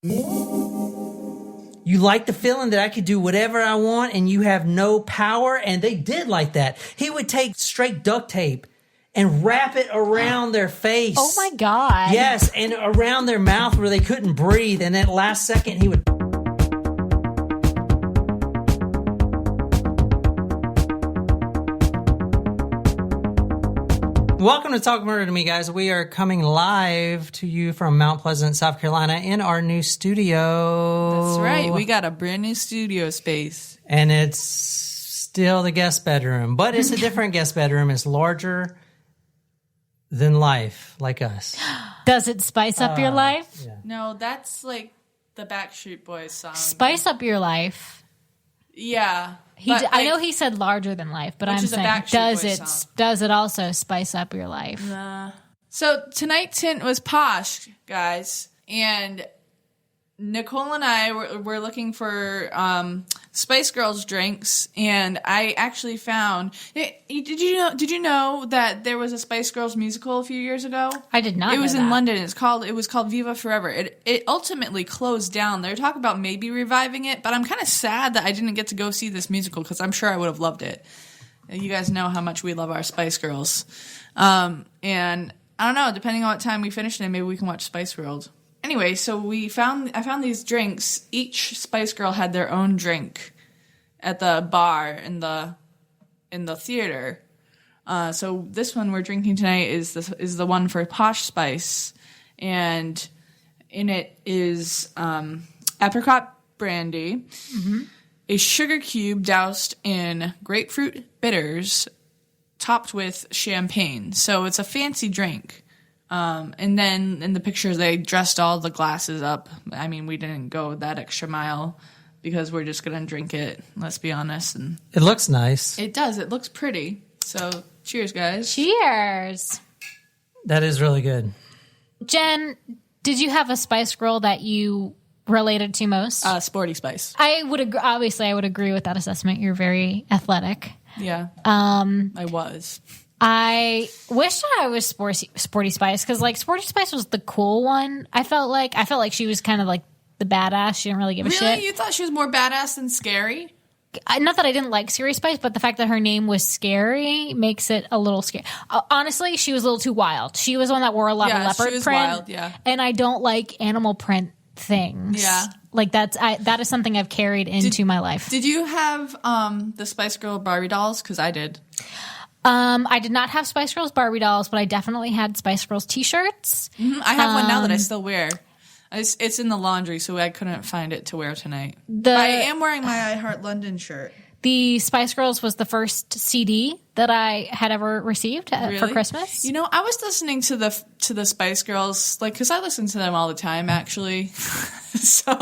You like the feeling that I could do whatever I want and you have no power? And they did like that. He would take straight duct tape and wrap it around their face. Oh my God. Yes, and around their mouth where they couldn't breathe. And then last second he would... Welcome to Talk Murder to Me, guys. We are coming live to you from Mount Pleasant, South Carolina in our new studio. That's right. We got a brand new studio space. And it's still the guest bedroom, but it's a different guest bedroom. It's larger than life, like us. Does it spice up your life? Yeah. No, that's like the Backstreet Boys song. Spice up your life. Yeah. I know he said larger than life, but I'm saying, does it also spice up your life? So tonight's hint was posh, guys, and Nicole and I were looking for Spice Girls drinks, and I actually found. Did you know that there was a Spice Girls musical a few years ago? I did not. It was in London. It was called Viva Forever. It ultimately closed down. They were talking about maybe reviving it, but I'm kind of sad that I didn't get to go see this musical because I'm sure I would have loved it. You guys know how much we love our Spice Girls, and I don't know. Depending on what time we finish it, maybe we can watch Spice World. Anyway, so I found these drinks. Each Spice Girl had their own drink at the bar in the theater. So this one we're drinking tonight is the one for Posh Spice, and in it is apricot brandy, a sugar cube doused in grapefruit bitters, topped with champagne. So it's a fancy drink. And then in the pictures, they dressed all the glasses up. I mean, we didn't go that extra mile because we're just going to drink it, let's be honest. And it looks nice. It does. It looks pretty. So cheers, guys. Cheers. That is really good. Jen, did you have a Spice Girl that you related to most? Sporty Spice. I would agree with that assessment. You're very athletic. Yeah. I was. I wish I was Sporty Spice because like Sporty Spice was the cool one. I felt like she was kind of like the badass. She didn't really give a shit. Really? You thought she was more badass than Scary? Not that I didn't like Scary Spice, but the fact that her name was Scary makes it a little scary. Honestly, she was a little too wild. She was one that wore a lot of leopard she was print. Wild, yeah. And I don't like animal print things. Yeah. Like that is something I've carried into my life. Did you have the Spice Girl Barbie dolls? Because I did. I did not have Spice Girls Barbie dolls, but I definitely had Spice Girls t-shirts. Mm-hmm. I have one now that I still wear. It's in the laundry, so I couldn't find it to wear tonight. But I am wearing my I Heart London shirt. The Spice Girls was the first CD that I had ever received for Christmas. You know, I was listening to the Spice Girls, like, because I listen to them all the time, actually. So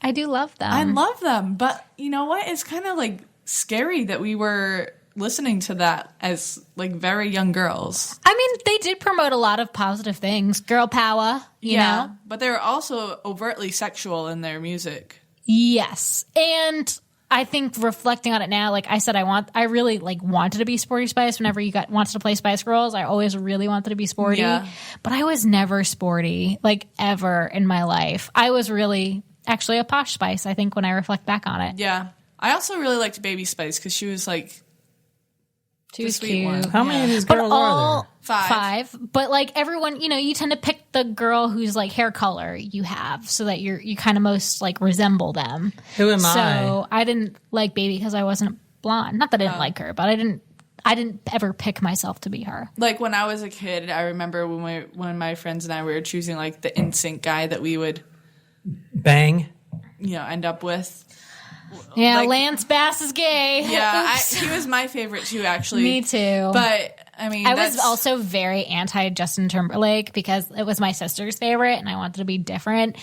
I do love them. I love them, but you know what? It's kind of like scary that we were listening to that as like very young girls. I mean, they did promote a lot of positive things, girl power, you know. But they were also overtly sexual in their music. Yes, and I think reflecting on it now, like I said, I really like wanted to be Sporty Spice. Whenever you wanted to play Spice Girls, I always really wanted to be sporty. Yeah. But I was never sporty, like ever in my life. I was really actually a Posh Spice, I think, when I reflect back on it. Yeah. I also really liked Baby Spice because she was like she was cute. One. How many of these girls are there? Five. But like everyone, you know, you tend to pick the girl whose like hair color you have so that you kind of most like resemble them. Who am I? So I didn't like Baby because I wasn't blonde. Not that I didn't like her, but I didn't ever pick myself to be her. Like when I was a kid, I remember when my friends and I were choosing like the NSYNC guy that we would bang, end up with. Yeah, like, Lance Bass is gay. Yeah, he was my favorite too, actually. Me too. But I mean, I was also very anti Justin Timberlake because it was my sister's favorite, and I wanted to be different.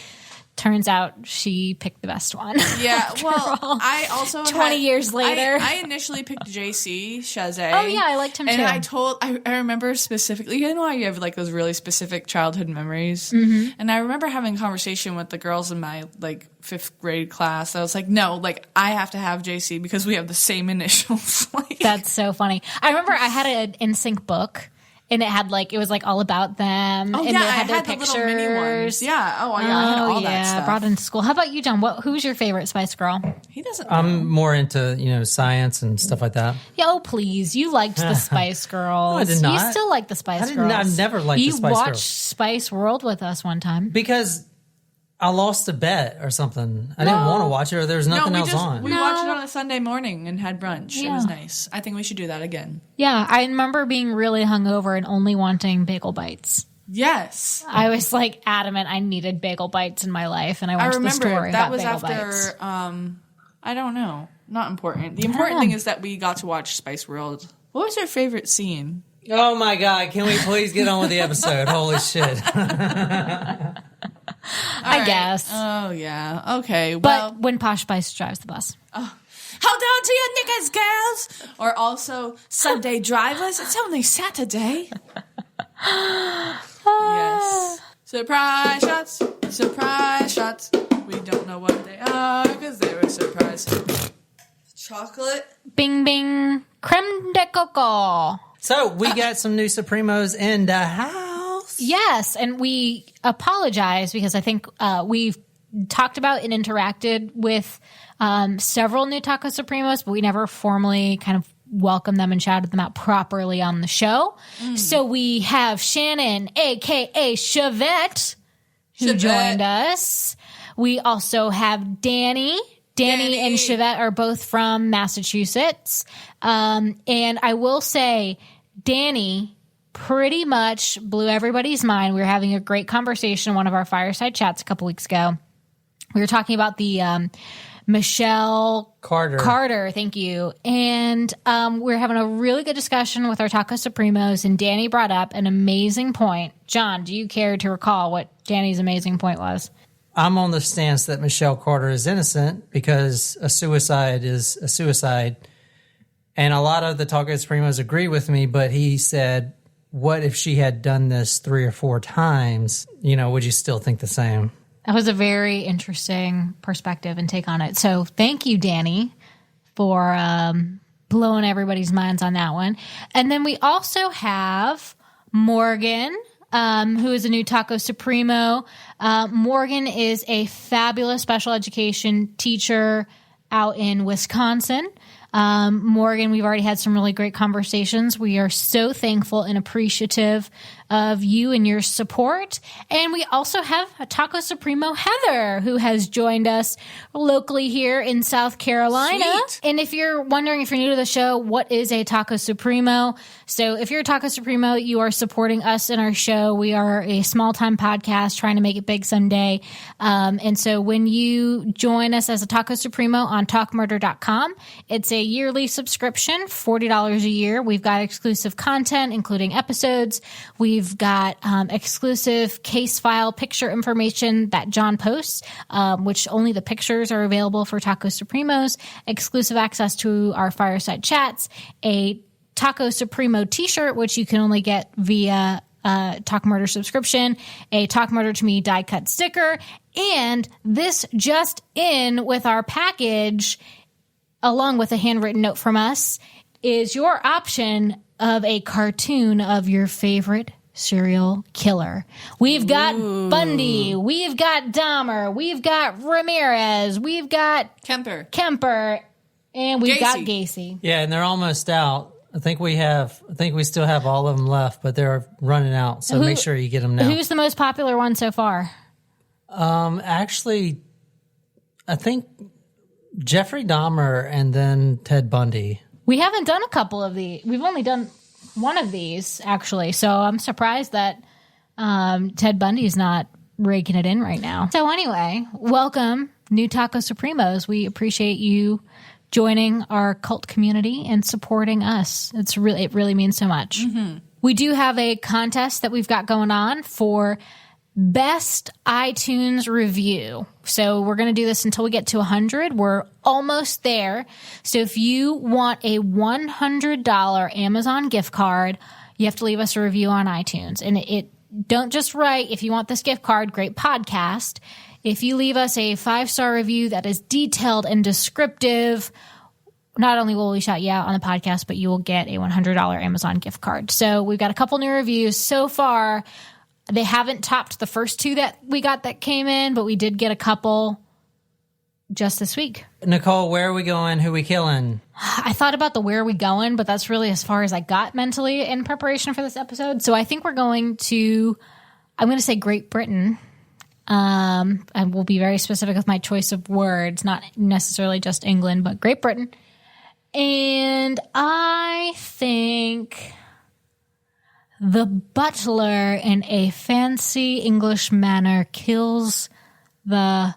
Turns out she picked the best one. Yeah, well, I also 20 years later. I initially picked JC Chazé. Oh yeah, I liked him too. And I remember specifically, you know how you have like those really specific childhood memories? Mm-hmm. And I remember having a conversation with the girls in my like 5th grade class. I was like, no, like I have to have JC because we have the same initials. That's so funny. I remember I had an NSYNC book. And it was like all about them. Oh, and yeah, they I had their had the pictures. little mini ones. Yeah. Oh, yeah, I had all that stuff. Brought into school. How about you, John? Who's your favorite Spice Girl? He doesn't know. I'm more into, science and stuff like that. Yeah, oh, please. You liked the Spice Girls. No, I did not. You still like the Spice Girls. I've never liked the Spice Girls. You watched Spice World with us one time. Because I lost a bet or something. I didn't want to watch it, or there was nothing else on. We watched it on a Sunday morning and had brunch. Yeah. It was nice. I think we should do that again. Yeah, I remember being really hungover and only wanting bagel bites. Yes. I was like adamant I needed bagel bites in my life, and I went to the store and got bagel bites. That was after, I don't know. Not important. The important thing is that we got to watch Spice World. What was your favorite scene? Oh my God, can we please get on with the episode? Holy shit. I guess. Oh, yeah. Okay. But when Posh Spice drives the bus. Hold on to your knickers, girls. Or also, Sunday drivers. It's only Saturday. Yes. Surprise shots. Surprise shots. We don't know what they are because they were surprise. Chocolate. Bing, bing. Creme de coco. So, we got some new Supremos in the house. Yes, and we apologize because I think we've talked about and interacted with several new Taco Supremos, but we never formally kind of welcomed them and shouted them out properly on the show. So we have Shannon, a.k.a. Chevette, who joined us. We also have Danny. Danny and Chevette are both from Massachusetts. And I will say, Danny pretty much blew everybody's mind. We were having a great conversation in one of our fireside chats a couple weeks ago. We were talking about the Michelle Carter, thank you. And we were having a really good discussion with our Taco Supremos, and Danny brought up an amazing point. John, do you care to recall what Danny's amazing point was? I'm on the stance that Michelle Carter is innocent because a suicide is a suicide. And a lot of the Taco Supremos agree with me, but he said, what if she had done this 3 or 4 times? Would you still think the same? That was a very interesting perspective and take on it. So thank you, Danny, for blowing everybody's minds on that one. And then we also have Morgan, who is a new Taco Supremo. Morgan is a fabulous special education teacher out in Wisconsin. Morgan, we've already had some really great conversations. We are so thankful and appreciative of you and your support. And we also have a Taco Supremo Heather, who has joined us locally here in South Carolina. Sweet. And if you're wondering, if you're new to the show, what is a Taco Supremo? So if you're a Taco Supremo, you are supporting us in our show. We are a small-time podcast trying to make it big someday. And so when you join us as a Taco Supremo on talkmurder.com, it's a yearly subscription, $40 a year. We've got exclusive content, including episodes. We've got exclusive case file picture information that John posts, which only the pictures are available for Taco Supremos, exclusive access to our fireside chats, a Taco Supremo t-shirt, which you can only get via Talk Murder subscription, a Talk Murder to Me die cut sticker, and this just in with our package, along with a handwritten note from us, is your option of a cartoon of your favorite serial killer. We've got Bundy, we've got Dahmer, we've got Ramirez, we've got Kemper, and we've got Gacy. Yeah, and they're almost out. I think we still have all of them left, but they're running out. So make sure you get them now. Who's the most popular one so far? Actually, I think Jeffrey Dahmer and then Ted Bundy. We haven't done a couple of these. We've only done one of these, actually. So I'm surprised that Ted Bundy's not raking it in right now. So anyway, welcome, new Taco Supremos. We appreciate you joining our cult community and supporting us. It really means so much. Mm-hmm. We do have a contest that we've got going on for best iTunes review. So we're going to do this until we get to 100. We're almost there. So if you want a $100 Amazon gift card, you have to leave us a review on iTunes. And don't just write, if you want this gift card, great podcast. If you leave us a 5-star review that is detailed and descriptive, not only will we shout you out on the podcast, but you will get a $100 Amazon gift card. So we've got a couple new reviews so far. They haven't topped the first 2 that we got that came in, but we did get a couple just this week. Nicole, where are we going? Who we killing? I thought about the where are we going, but that's really as far as I got mentally in preparation for this episode. So I think we're going to, I'm going to say Great Britain. I will be very specific with my choice of words, not necessarily just England, but Great Britain. And I think the butler in a fancy English manner kills the,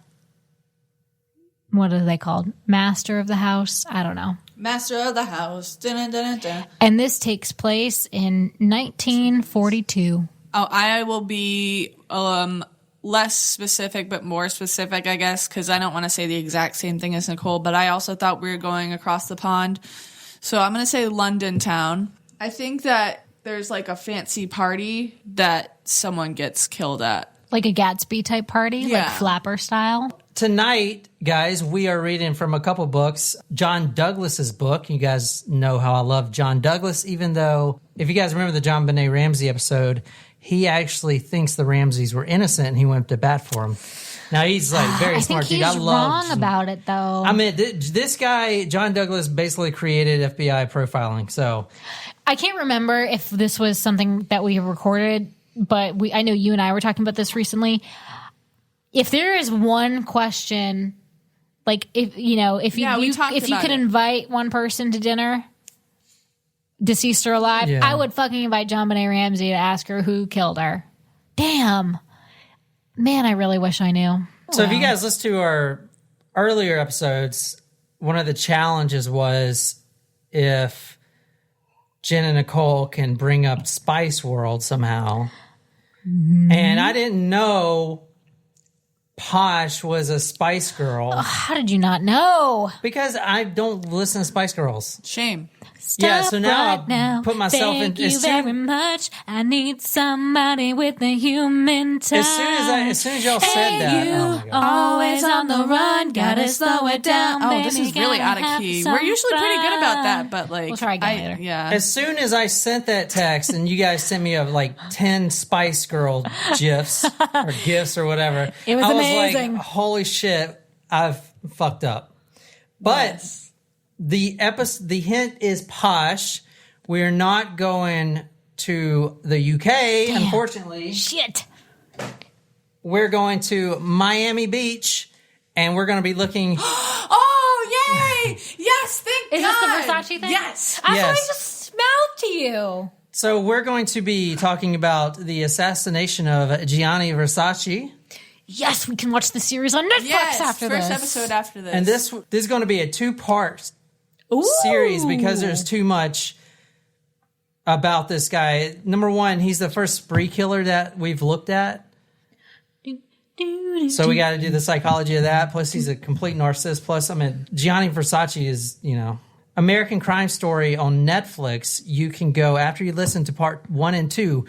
what are they called? Master of the house? I don't know. Master of the house. Dun, dun, dun, dun. And this takes place in 1942. Oh, I will be less specific, but more specific, I guess, because I don't want to say the exact same thing as Nicole, but I also thought we were going across the pond. So I'm going to say London town. I think that there's like a fancy party that someone gets killed at. Like a Gatsby type party, like Flapper style. Tonight, guys, we are reading from a couple books. John Douglas's book. You guys know how I love John Douglas, even though, if you guys remember the John Benet Ramsey episode, he actually thinks the Ramseys were innocent and he went to bat for them. Now, he's like very smart dude. I think he's wrong about it, though. I mean, this guy, John Douglas, basically created FBI profiling. So I can't remember if this was something that we recorded, but I know you and I were talking about this recently. If there is one question, like if you could invite one person to dinner, deceased or alive, I would fucking invite John Benet Ramsey to ask her who killed her. Damn. Man, I really wish I knew. So if you guys listen to our earlier episodes, one of the challenges was if Jen and Nicole can bring up Spice World somehow. Mm-hmm. And I didn't know Posh was a Spice Girl. Oh, how did you not know? Because I don't listen to Spice Girls. Shame. Stop so now right now. put myself Thank in. you very much. I need somebody with a human touch. As soon as y'all said that, oh my God. Always on the run, gotta slow it down. Oh, baby, this is really out of key. We're usually pretty good about that, but like, we'll try again later. Yeah. As soon as I sent that text and you guys sent me like 10 Spice Girl gifs or gifts or whatever, it was amazing. Like, holy shit, I've fucked up. But yes. The hint is Posh. We're not going to the UK, unfortunately. Shit. We're going to Miami Beach, and we're going to be looking. Oh, yay! Yes, thank God. Is this the Versace thing? Yes. I thought I just smelled to you. So we're going to be talking about the assassination of Gianni Versace. Yes, we can watch the series on Netflix after this. First episode after this. And this is going to be a 2-part series because there's too much about this guy. Number one, he's the first spree killer that we've looked at. So we got to do the psychology of that. Plus, he's a complete narcissist. Plus, I mean, Gianni Versace is, American Crime Story on Netflix. You can go, after you listen to part 1 and 2,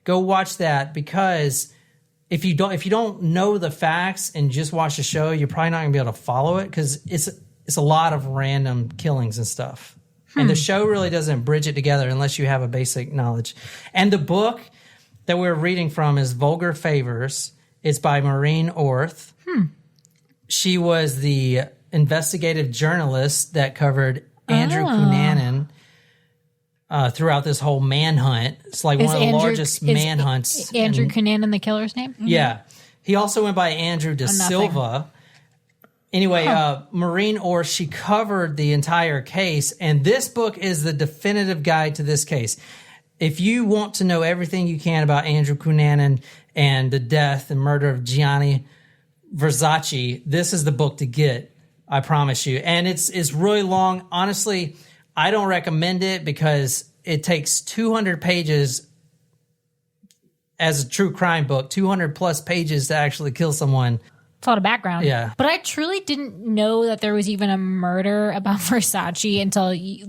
go watch that, because if you don't know the facts and just watch the show, you're probably not going to be able to follow it, because it's a lot of random killings and stuff. And the show really doesn't bridge it together unless you have a basic knowledge. And the book that we're reading from is Vulgar Favors. It's by Maureen Orth. She was the investigative journalist that covered Andrew Cunanan throughout this whole manhunt. It's like one of the largest manhunts. Andrew Cunanan the killer's name? Mm-hmm. Yeah. He also went by Andrew De Silva. Anyway, Maureen Orth, she covered the entire case, and this book is the definitive guide to this case. If you want to know everything you can about Andrew Cunanan and the death and murder of Gianni Versace, this is the book to get, I promise you. And it's really long. Honestly, I don't recommend it because it takes 200 pages as a true crime book, 200 plus pages to actually kill someone. It's a lot of background. Yeah. But I truly didn't know that there was even a murder about Versace until you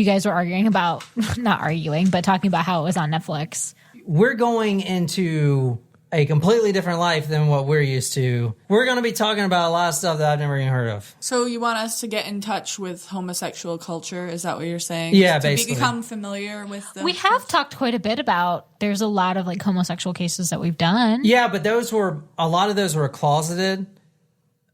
guys were arguing about, not arguing, but talking about how it was on Netflix. We're going into a completely different life than what we're used to. We're going to be talking about a lot of stuff that I've never even heard of. So you want us to get in touch with homosexual culture? Is that what you're saying? Yeah, to basically. become familiar with them? We have talked quite a bit about, there's a lot of like homosexual cases that we've done. Yeah, but a lot of those were closeted.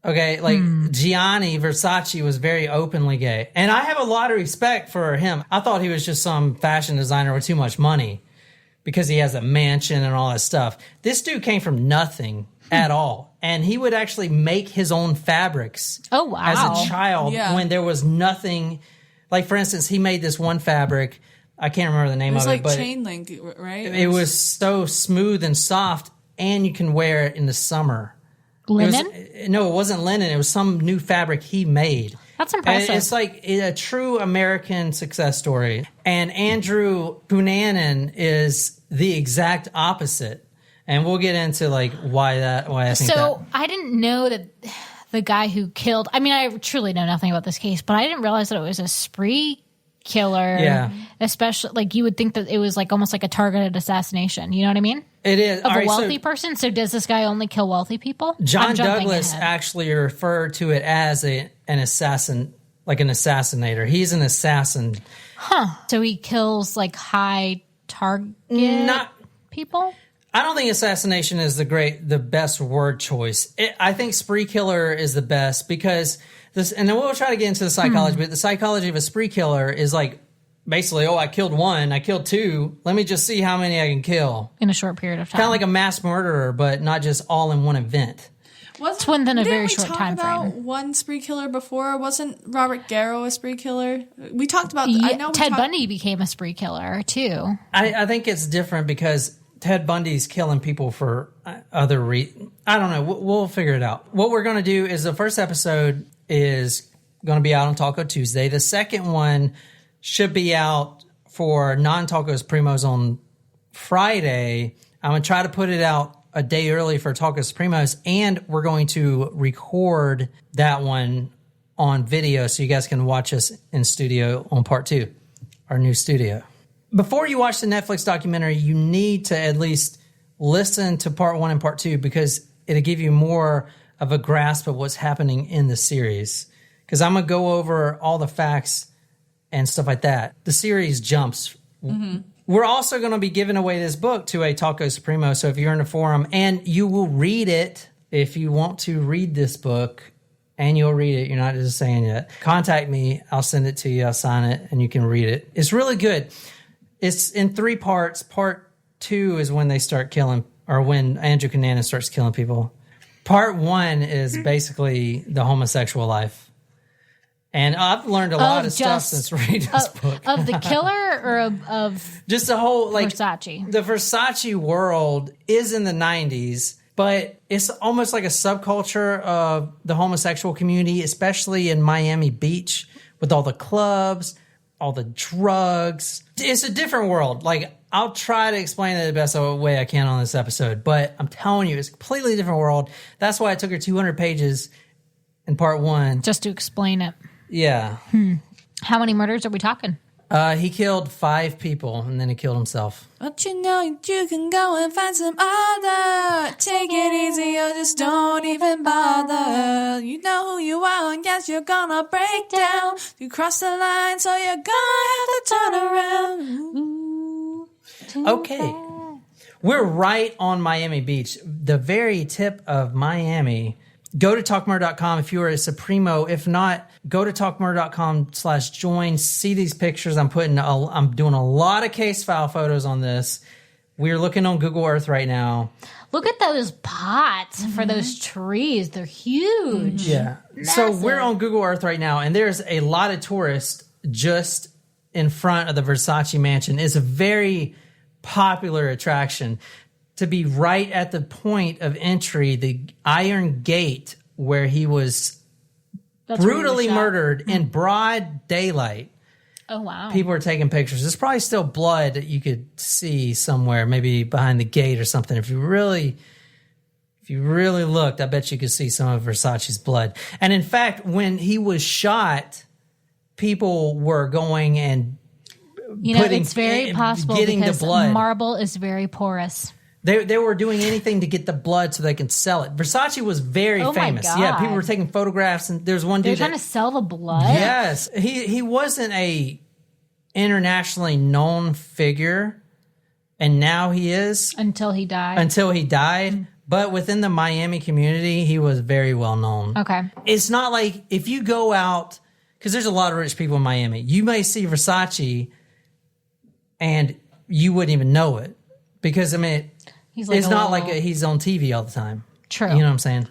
Okay, like Gianni Versace was very openly gay. And I have a lot of respect for him. I thought he was just some fashion designer with too much money because he has a mansion and all that stuff. This dude came from nothing at all. And he would actually make his own fabrics as a child when there was nothing. Like, for instance, he made this one fabric. I can't remember the name of it. It was like but chain link, right? It was so smooth and soft, and you can wear it in the summer. Linen? It wasn't linen. It was some new fabric he made. That's impressive. And it's like a true American success story. And Andrew Cunanan is the exact opposite. And we'll get into like why I think that. So I didn't know that the guy who killed, I mean, I truly know nothing about this case, but I didn't realize that it was a spree killer. Yeah. Especially, like, you would think that it was like almost like a targeted assassination. You know what I mean? It is. Of a wealthy person. So does this guy only kill wealthy people? John Douglas actually referred to it as an assassin, like an assassinator. He's an assassin. So he kills like high target people? I don't think assassination is the best word choice. I think spree killer is the best because this, and then we'll try to get into the psychology, but the psychology of a spree killer is like basically, I killed one, I killed two, let me just see how many I can kill. In a short period of time. Kind of like a mass murderer, but not just all in one event. It's within a very short time frame. Didn't we talk about one spree killer before? Wasn't Robert Garrow a spree killer? We talked about... Ted Bundy became a spree killer, too. I think it's different because Ted Bundy's killing people for other reasons. I don't know. We'll figure it out. What we're going to do is the first episode is going to be out on Taco Tuesday. The second one should be out for non-Tacos Primos on Friday. I'm going to try to put it out a day early for Tacos Primos, and we're going to record that one on video so you guys can watch us in studio on part 2, our new studio. Before you watch the Netflix documentary, you need to at least listen to part 1 and part 2 because it'll give you more of a grasp of what's happening in the series. Because I'm going to go over all the facts and stuff like that. The series jumps. Mm-hmm. We're also going to be giving away this book to a Taco Supremo. So if you're in a forum and you will read it, if you want to read this book and you'll read it, you're not just saying it, contact me. I'll send it to you. I'll sign it and you can read it. It's really good. It's in 3 parts. Part 2 is when they start killing, or when Andrew Cunanan starts killing people. Part 1 is basically the homosexual life. And I've learned a lot of stuff since reading this book. Of the killer or of just the whole, like, Versace? The Versace world is in the 90s, but it's almost like a subculture of the homosexual community, especially in Miami Beach with all the clubs, all the drugs. It's a different world. Like, I'll try to explain it the best way I can on this episode, but I'm telling you, it's a completely different world. That's why it took her 200 pages in part 1. Just to explain it. Yeah. How many murders are we talking? He killed 5 people, and then he killed himself. But you know you can go and find some other. Take it easy or just don't even bother. You know who you are and yes, you're gonna break down. You cross the line, so you're gonna have to turn around. Ooh, okay. We're right on Miami Beach, the very tip of Miami. Go to talkmurder.com if you are a Supremo. If not, go to talkmurder.com/join. See these pictures. I'm doing a lot of case file photos on this. We're looking on Google Earth right now. Look at those pots for those trees. They're huge. Yeah. Massive. So we're on Google Earth right now, and there's a lot of tourists just in front of the Versace mansion. It's a very popular attraction. To be right at the point of entry, the Iron Gate, where he was brutally murdered in broad daylight. Oh, wow. People are taking pictures. There's probably still blood that you could see somewhere, maybe behind the gate or something. If you really looked, I bet you could see some of Versace's blood. And in fact, when he was shot, people were going and it's very possible getting because the blood. Marble is very porous. They were doing anything to get the blood so they can sell it. Versace was very famous. My God. Yeah, people were taking photographs, and there's one dude. They're trying to sell the blood. Yes, he wasn't a internationally known figure, and now he is until he died. But within the Miami community, he was very well known. Okay, it's not like if you go out, because there's a lot of rich people in Miami. You may see Versace, and you wouldn't even know it because it's not like he's on TV all the time. True. You know what I'm saying?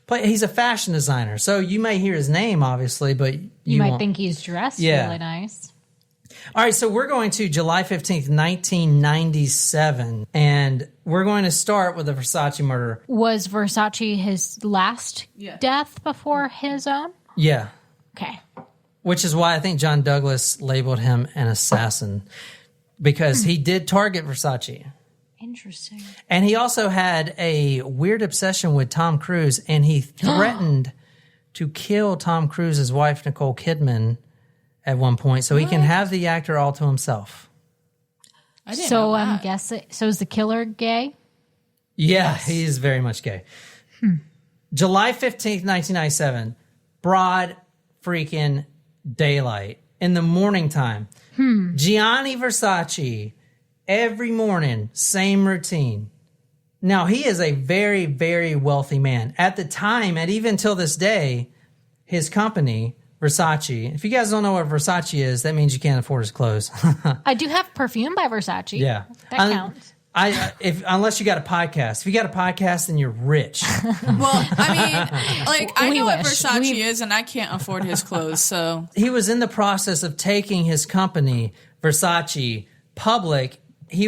But he's a fashion designer, so you may hear his name, obviously, but you might won't. think he's dressed really nice. All right, so we're going to July 15th, 1997, and we're going to start with the Versace murder. Was Versace his last death before his own? Yeah. Okay. Which is why I think John Douglas labeled him an assassin, because he did target Versace. Interesting. And he also had a weird obsession with Tom Cruise, and he threatened to kill Tom Cruise's wife, Nicole Kidman, at one point, so he can have the actor all to himself. I didn't know that. I'm guessing. So is the killer gay? Yeah, he is very much gay. July 15th, 1997, broad freaking daylight in the morning time. Gianni Versace, every morning, same routine. Now, he is a very, very wealthy man. At the time, and even till this day, his company, Versace. If you guys don't know what Versace is, that means you can't afford his clothes. I do have perfume by Versace. Yeah. That counts. Unless you got a podcast. If you got a podcast, then you're rich. Well, I mean, like, I know what wish. Versace is, and I can't afford his clothes, so. He was in the process of taking his company, Versace, public. He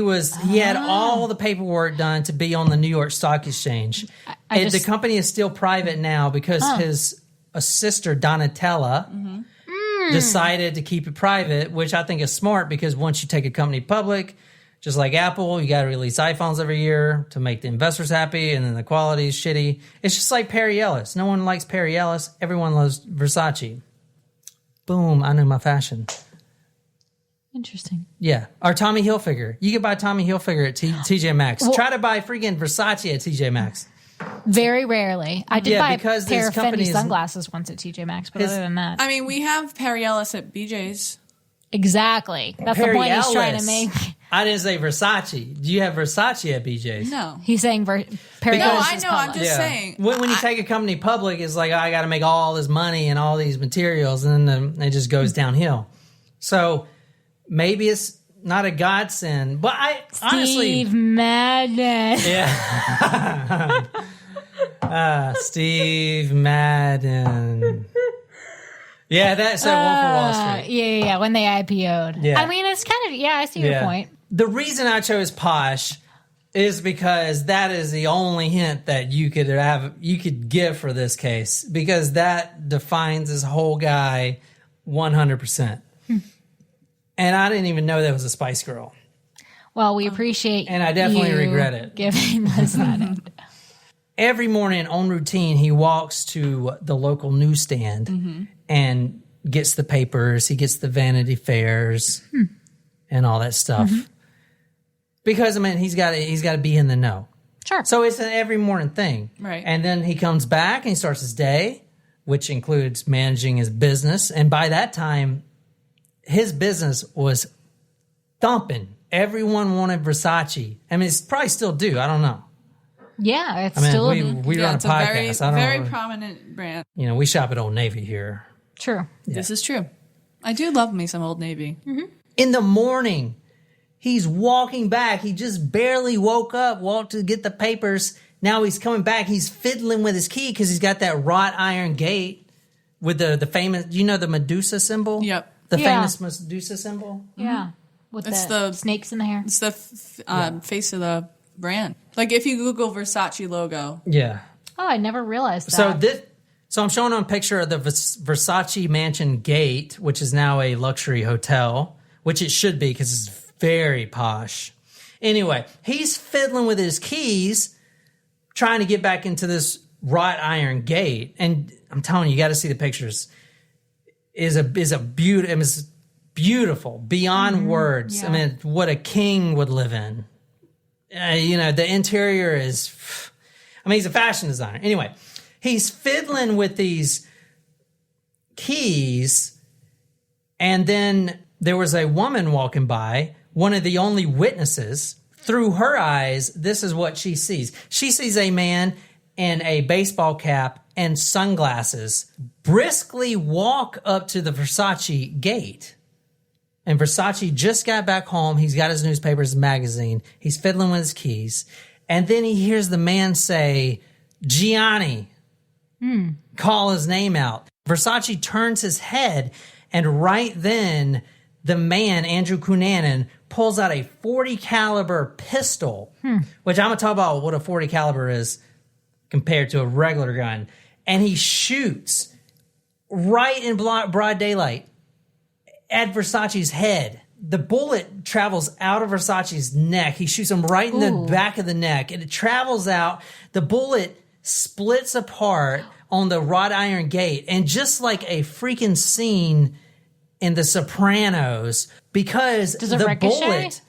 had all the paperwork done to be on the New York Stock Exchange. The company is still private now because his sister, Donatella, decided to keep it private, which I think is smart because once you take a company public, just like Apple, you got to release iPhones every year to make the investors happy, and then the quality is shitty. It's just like Perry Ellis. No one likes Perry Ellis. Everyone loves Versace. Boom, I knew my fashion. Interesting. Yeah. Or Tommy Hilfiger. You can buy Tommy Hilfiger at TJ Maxx. Well, try to buy freaking Versace at TJ Maxx. Very rarely. I did buy a because pair this of Fendi company is- sunglasses once at TJ Maxx, but other than that. I mean, we have Perry Ellis at BJ's. Exactly. That's Perry the point he's trying to Ellis. make. I didn't say Versace. Do you have Versace at BJ's? No. He's saying Perry No, Ellis I is know. I'm public. just saying. When you take a company public, it's like, I got to make all this money and all these materials, and then it just goes downhill. So maybe it's not a godsend, but Steve Madden. Steve Madden. Yeah, that's Wolf of Wall Street. Yeah. When they IPO'd. Yeah. I mean, it's kind of, I see your point. The reason I chose Posh is because that is the only hint that you could give for this case, because that defines this whole guy 100%. And I didn't even know that was a Spice Girl. Well, we appreciate And I definitely you regret it. giving us that. Every morning on routine, he walks to the local newsstand and gets the papers. He gets the Vanity Fairs and all that stuff. Because, he's got to be in the know. Sure. So it's an every morning thing. Right. And then he comes back and he starts his day, which includes managing his business. And by that time, his business was thumping. Everyone wanted Versace. It's probably still do. I don't know. Yeah, it's still we run a it's podcast. A very prominent brand. We shop at Old Navy here. true. This is true. I do love me some Old Navy. In the morning, he's walking back. He just barely walked to get the papers. Now he's coming back. He's fiddling with his key because he's got that wrought iron gate with the famous, the Medusa symbol? Yep. The Yeah. famous Medusa symbol? Yeah. With It's the the- snakes in the hair. It's the face of the brand. Like if you Google Versace logo. Yeah. Oh, I never realized that. So I'm showing them a picture of the Versace Mansion Gate, which is now a luxury hotel, which it should be because it's very posh. Anyway, he's fiddling with his keys, trying to get back into this wrought iron gate. And I'm telling you got to see the pictures. Is beautiful beyond words. Yeah. What a king would live in. The interior is, he's a fashion designer. Anyway, he's fiddling with these keys, and then there was a woman walking by, one of the only witnesses. Through her eyes, this is what she sees. She sees a man in a baseball cap and sunglasses briskly walk up to the Versace gate. And Versace just got back home. He's got his newspapers, magazine. He's fiddling with his keys. And then he hears the man say, Gianni, call his name out. Versace turns his head, and right then the man, Andrew Cunanan, pulls out a 40 caliber pistol, which I'm going to talk about what a 40 caliber is compared to a regular gun. And he shoots right in broad daylight at Versace's head. The bullet travels out of Versace's neck. He shoots him right in the back of the neck, and it travels out. The bullet splits apart on the wrought iron gate, and just like a freaking scene in The Sopranos, because the bullet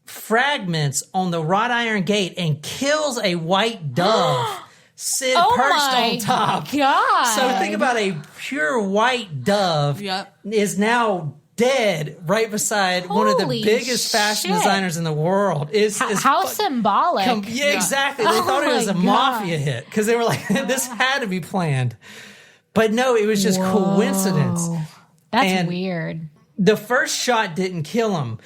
fragments on the wrought iron gate and kills a white dove. Sid perched on top. God. So think about a pure white dove is now dead right beside one of the biggest fashion designers in the world. How symbolic. Exactly. They thought it was a mafia hit because they were like, this had to be planned. But no, it was just coincidence. That's weird. The first shot didn't kill him,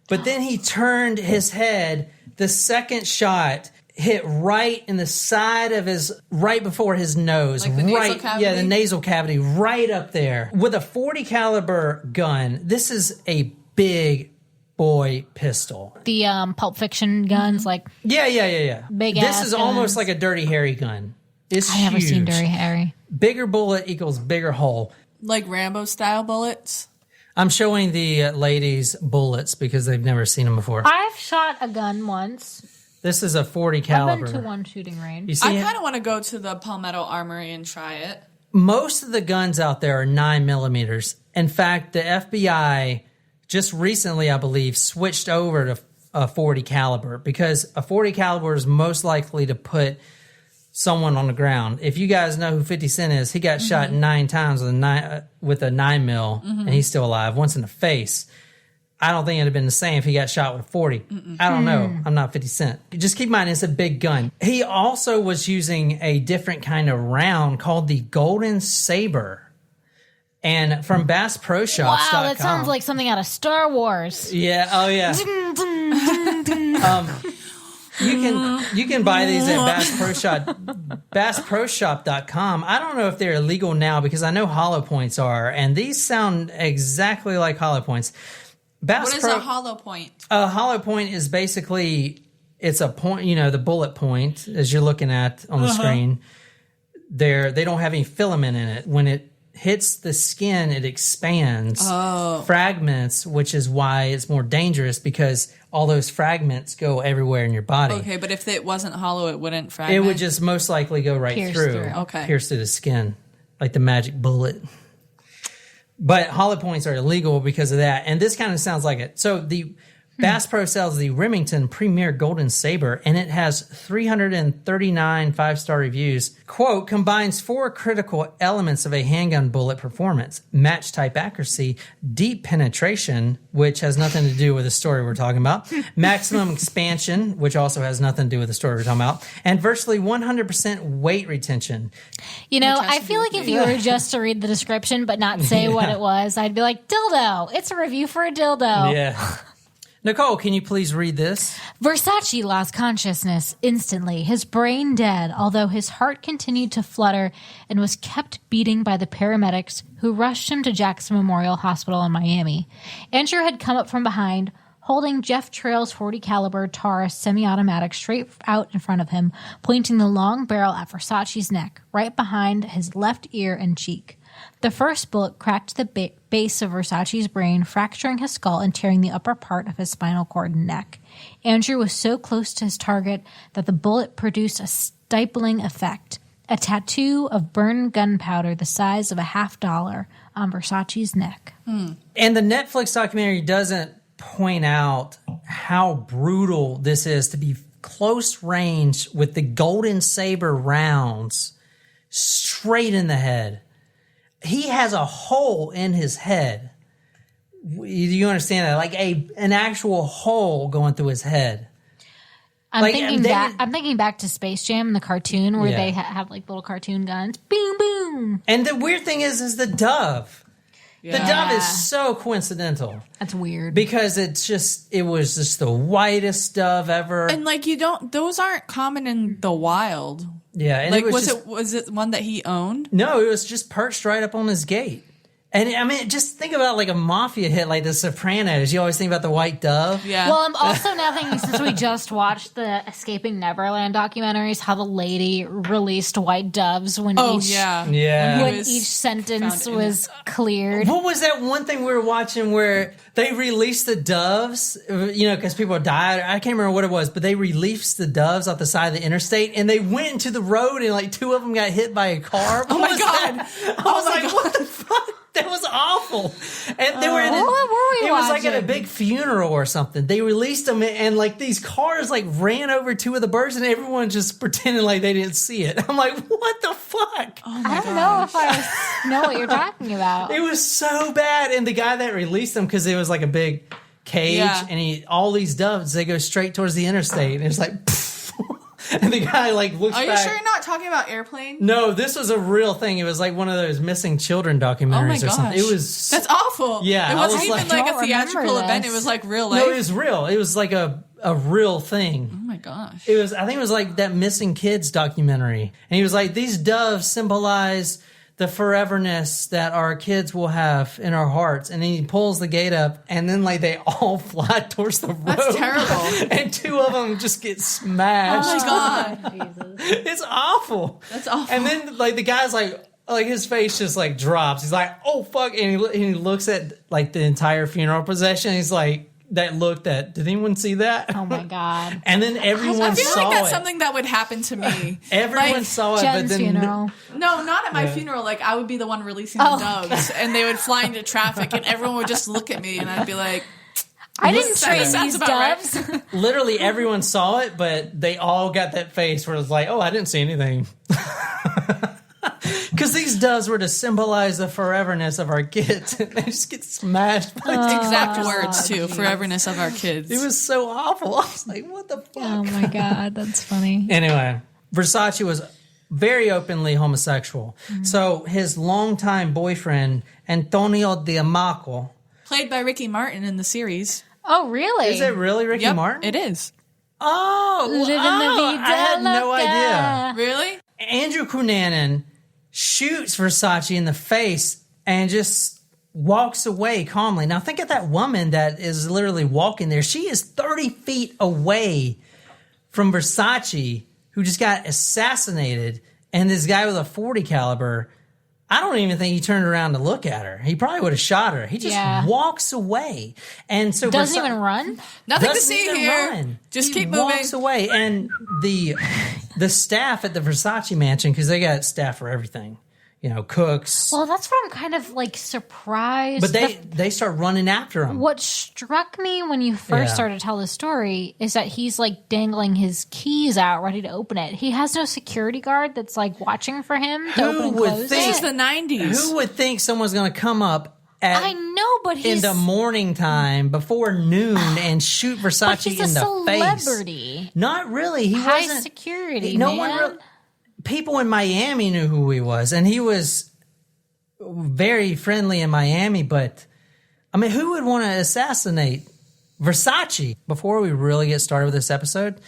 but then he turned his head. The second shot hit right in the side of right before his nose. Like the nasal cavity? Yeah, the nasal cavity, right up there. With a 40 caliber gun, this is a big boy pistol. The Pulp Fiction guns, like... Yeah. Big This is guns. almost like a Dirty Harry gun. It's I haven't seen Dirty Harry. Bigger bullet equals bigger hole. Like Rambo-style bullets? I'm showing the ladies bullets because they've never seen them before. I've shot a gun once. This is a 40 caliber. I've been to one shooting range. You see, I kind of want to go to the Palmetto Armory and try it. Most of the guns out there are 9 millimeters. In fact, the FBI just recently, I believe, switched over to a 40 caliber because a 40 caliber is most likely to put someone on the ground. If you guys know who 50 Cent is, he got shot 9 times with a 9 mil, and he's still alive. Once in the face. I don't think it'd have been the same if he got shot with a 40. I don't know. I'm not 50 Cent. Just keep in mind, it's a big gun. He also was using a different kind of round called the Golden Saber. And from BassProShops.com. Wow, that sounds like something out of Star Wars. Yeah. Oh, yeah. You can buy these at BassProShop.com. I don't know if they're illegal now because I know hollow points are, and these sound exactly like hollow points. What is a hollow point? A hollow point is basically, it's a point, the bullet point as you're looking at on the screen. They don't have any filament in it. When it hits the skin, it expands fragments, which is why it's more dangerous because all those fragments go everywhere in your body. Okay, but if it wasn't hollow, it wouldn't fragment? It would just most likely go right Pierce through. Okay. Pierce through the skin, like the magic bullet. But hollow points are illegal because of that. And this kind of sounds like it. So the Bass Pro sells the Remington Premier Golden Saber, and it has 339 5-star reviews. Quote, combines 4 critical elements of a handgun bullet performance: match type accuracy, deep penetration, which has nothing to do with the story we're talking about, maximum expansion, which also has nothing to do with the story we're talking about, and virtually 100% weight retention. I feel like if you were just to read the description but not say what it was, I'd be like, dildo. It's a review for a dildo. Yeah. Nicole, can you please read this? Versace lost consciousness instantly, his brain dead, although his heart continued to flutter and was kept beating by the paramedics who rushed him to Jackson Memorial Hospital in Miami. Andrew had come up from behind, holding Jeff Trail's 40 caliber Taurus semi-automatic straight out in front of him, pointing the long barrel at Versace's neck, right behind his left ear and cheek. The first bullet cracked the base of Versace's brain, fracturing his skull and tearing the upper part of his spinal cord and neck. Andrew was so close to his target that the bullet produced a stifling effect, a tattoo of burned gunpowder the size of $50 on Versace's neck. And the Netflix documentary doesn't point out how brutal this is to be close range with the golden saber rounds straight in the head. He has a hole in his head. Do you understand that? Like an actual hole going through his head. I'm thinking back to Space Jam, the cartoon where they have like little cartoon guns. Boom, boom. And the weird thing is the dove. Yeah. The dove is so coincidental. That's weird. Because it was just the whitest dove ever. And like those aren't common in the wild. Yeah. And like was it one that he owned? No, it was just perched right up on his gate. And I mean, just think about like a mafia hit like The Sopranos. You always think about the white dove. Yeah. Well, I'm also now thinking, since we just watched the Escaping Neverland documentaries, how the lady released white doves when when each sentence was cleared. What was that one thing we were watching where they released the doves? Because people died. I can't remember what it was, but they released the doves off the side of the interstate, and they went into the road, and like 2 of them got hit by a car. Oh my God! I was like, what the fuck? That was awful. And they were in it was like at a big funeral or something. They released them, and like these cars like ran over 2 of the birds, and everyone just pretending like they didn't see it. I'm like, what the fuck? I don't know if I know what you're talking about. It was so bad. And the guy that released them, because it was like a big cage, and all these doves, they go straight towards the interstate, and it's like, pfft. And the guy like looks back. Are you sure you're not talking about Airplane? No, this was a real thing. It was like one of those missing children documentaries or something. That's awful. Yeah. It wasn't even like a theatrical event. It was like real life. No, it was real. It was like a real thing. Oh my gosh. I think it was like that Missing Kids documentary. And he was like, these doves symbolize the foreverness that our kids will have in our hearts. And then he pulls the gate up, and then like they all fly towards the road. That's terrible. And 2 of them just get smashed. Oh my God. It's awful. That's awful. And then like the guy's like his face just like drops. He's like, oh fuck. And he looks at like the entire funeral procession. He's like, did anyone see that? Oh my God. And then everyone saw it. I feel like that's something that would happen to me. Everyone saw it, Jen's but then funeral. No, not at my funeral. Like I would be the one releasing the doves, and they would fly into traffic, and everyone would just look at me, and I'd be like, I didn't train these doves. Right. Literally everyone saw it, but they all got that face where it's like, oh, I didn't see anything. Because these doves were to symbolize the foreverness of our kids. They just get smashed by exact words, too. Foreverness of our kids. It was so awful. I was like, what the fuck? Oh, my God. That's funny. Anyway, Versace was very openly homosexual. Mm-hmm. So his longtime boyfriend, Antonio Diamaco. Played by Ricky Martin in the series. Oh, really? Is it really Ricky Martin? It is. I had no idea. Really? Andrew Cunanan shoots Versace in the face and just walks away calmly. Now think of that woman that is literally walking there. She is 30 feet away from Versace, who just got assassinated, and this guy with a .40 caliber. I don't even think he turned around to look at her. He probably would have shot her. He just walks away. And so doesn't even run? Nothing to see here. Run. Just keep moving. Walks away. And the staff at the Versace mansion, because they got staff for everything. Cooks. Well, that's where I'm kind of like surprised. But they start running after him. What struck me when you first started to tell the story is that he's like dangling his keys out, ready to open it. He has no security guard that's like watching for him to open and close. This is the 90s. Who would think someone's going to come up in the morning time before noon and shoot Versace in the face? Celebrity. Not really. He high wasn't security. No man. one. People in Miami knew who he was, and he was very friendly in Miami. But I mean, who would want to assassinate Versace? Before we really get started with this episode,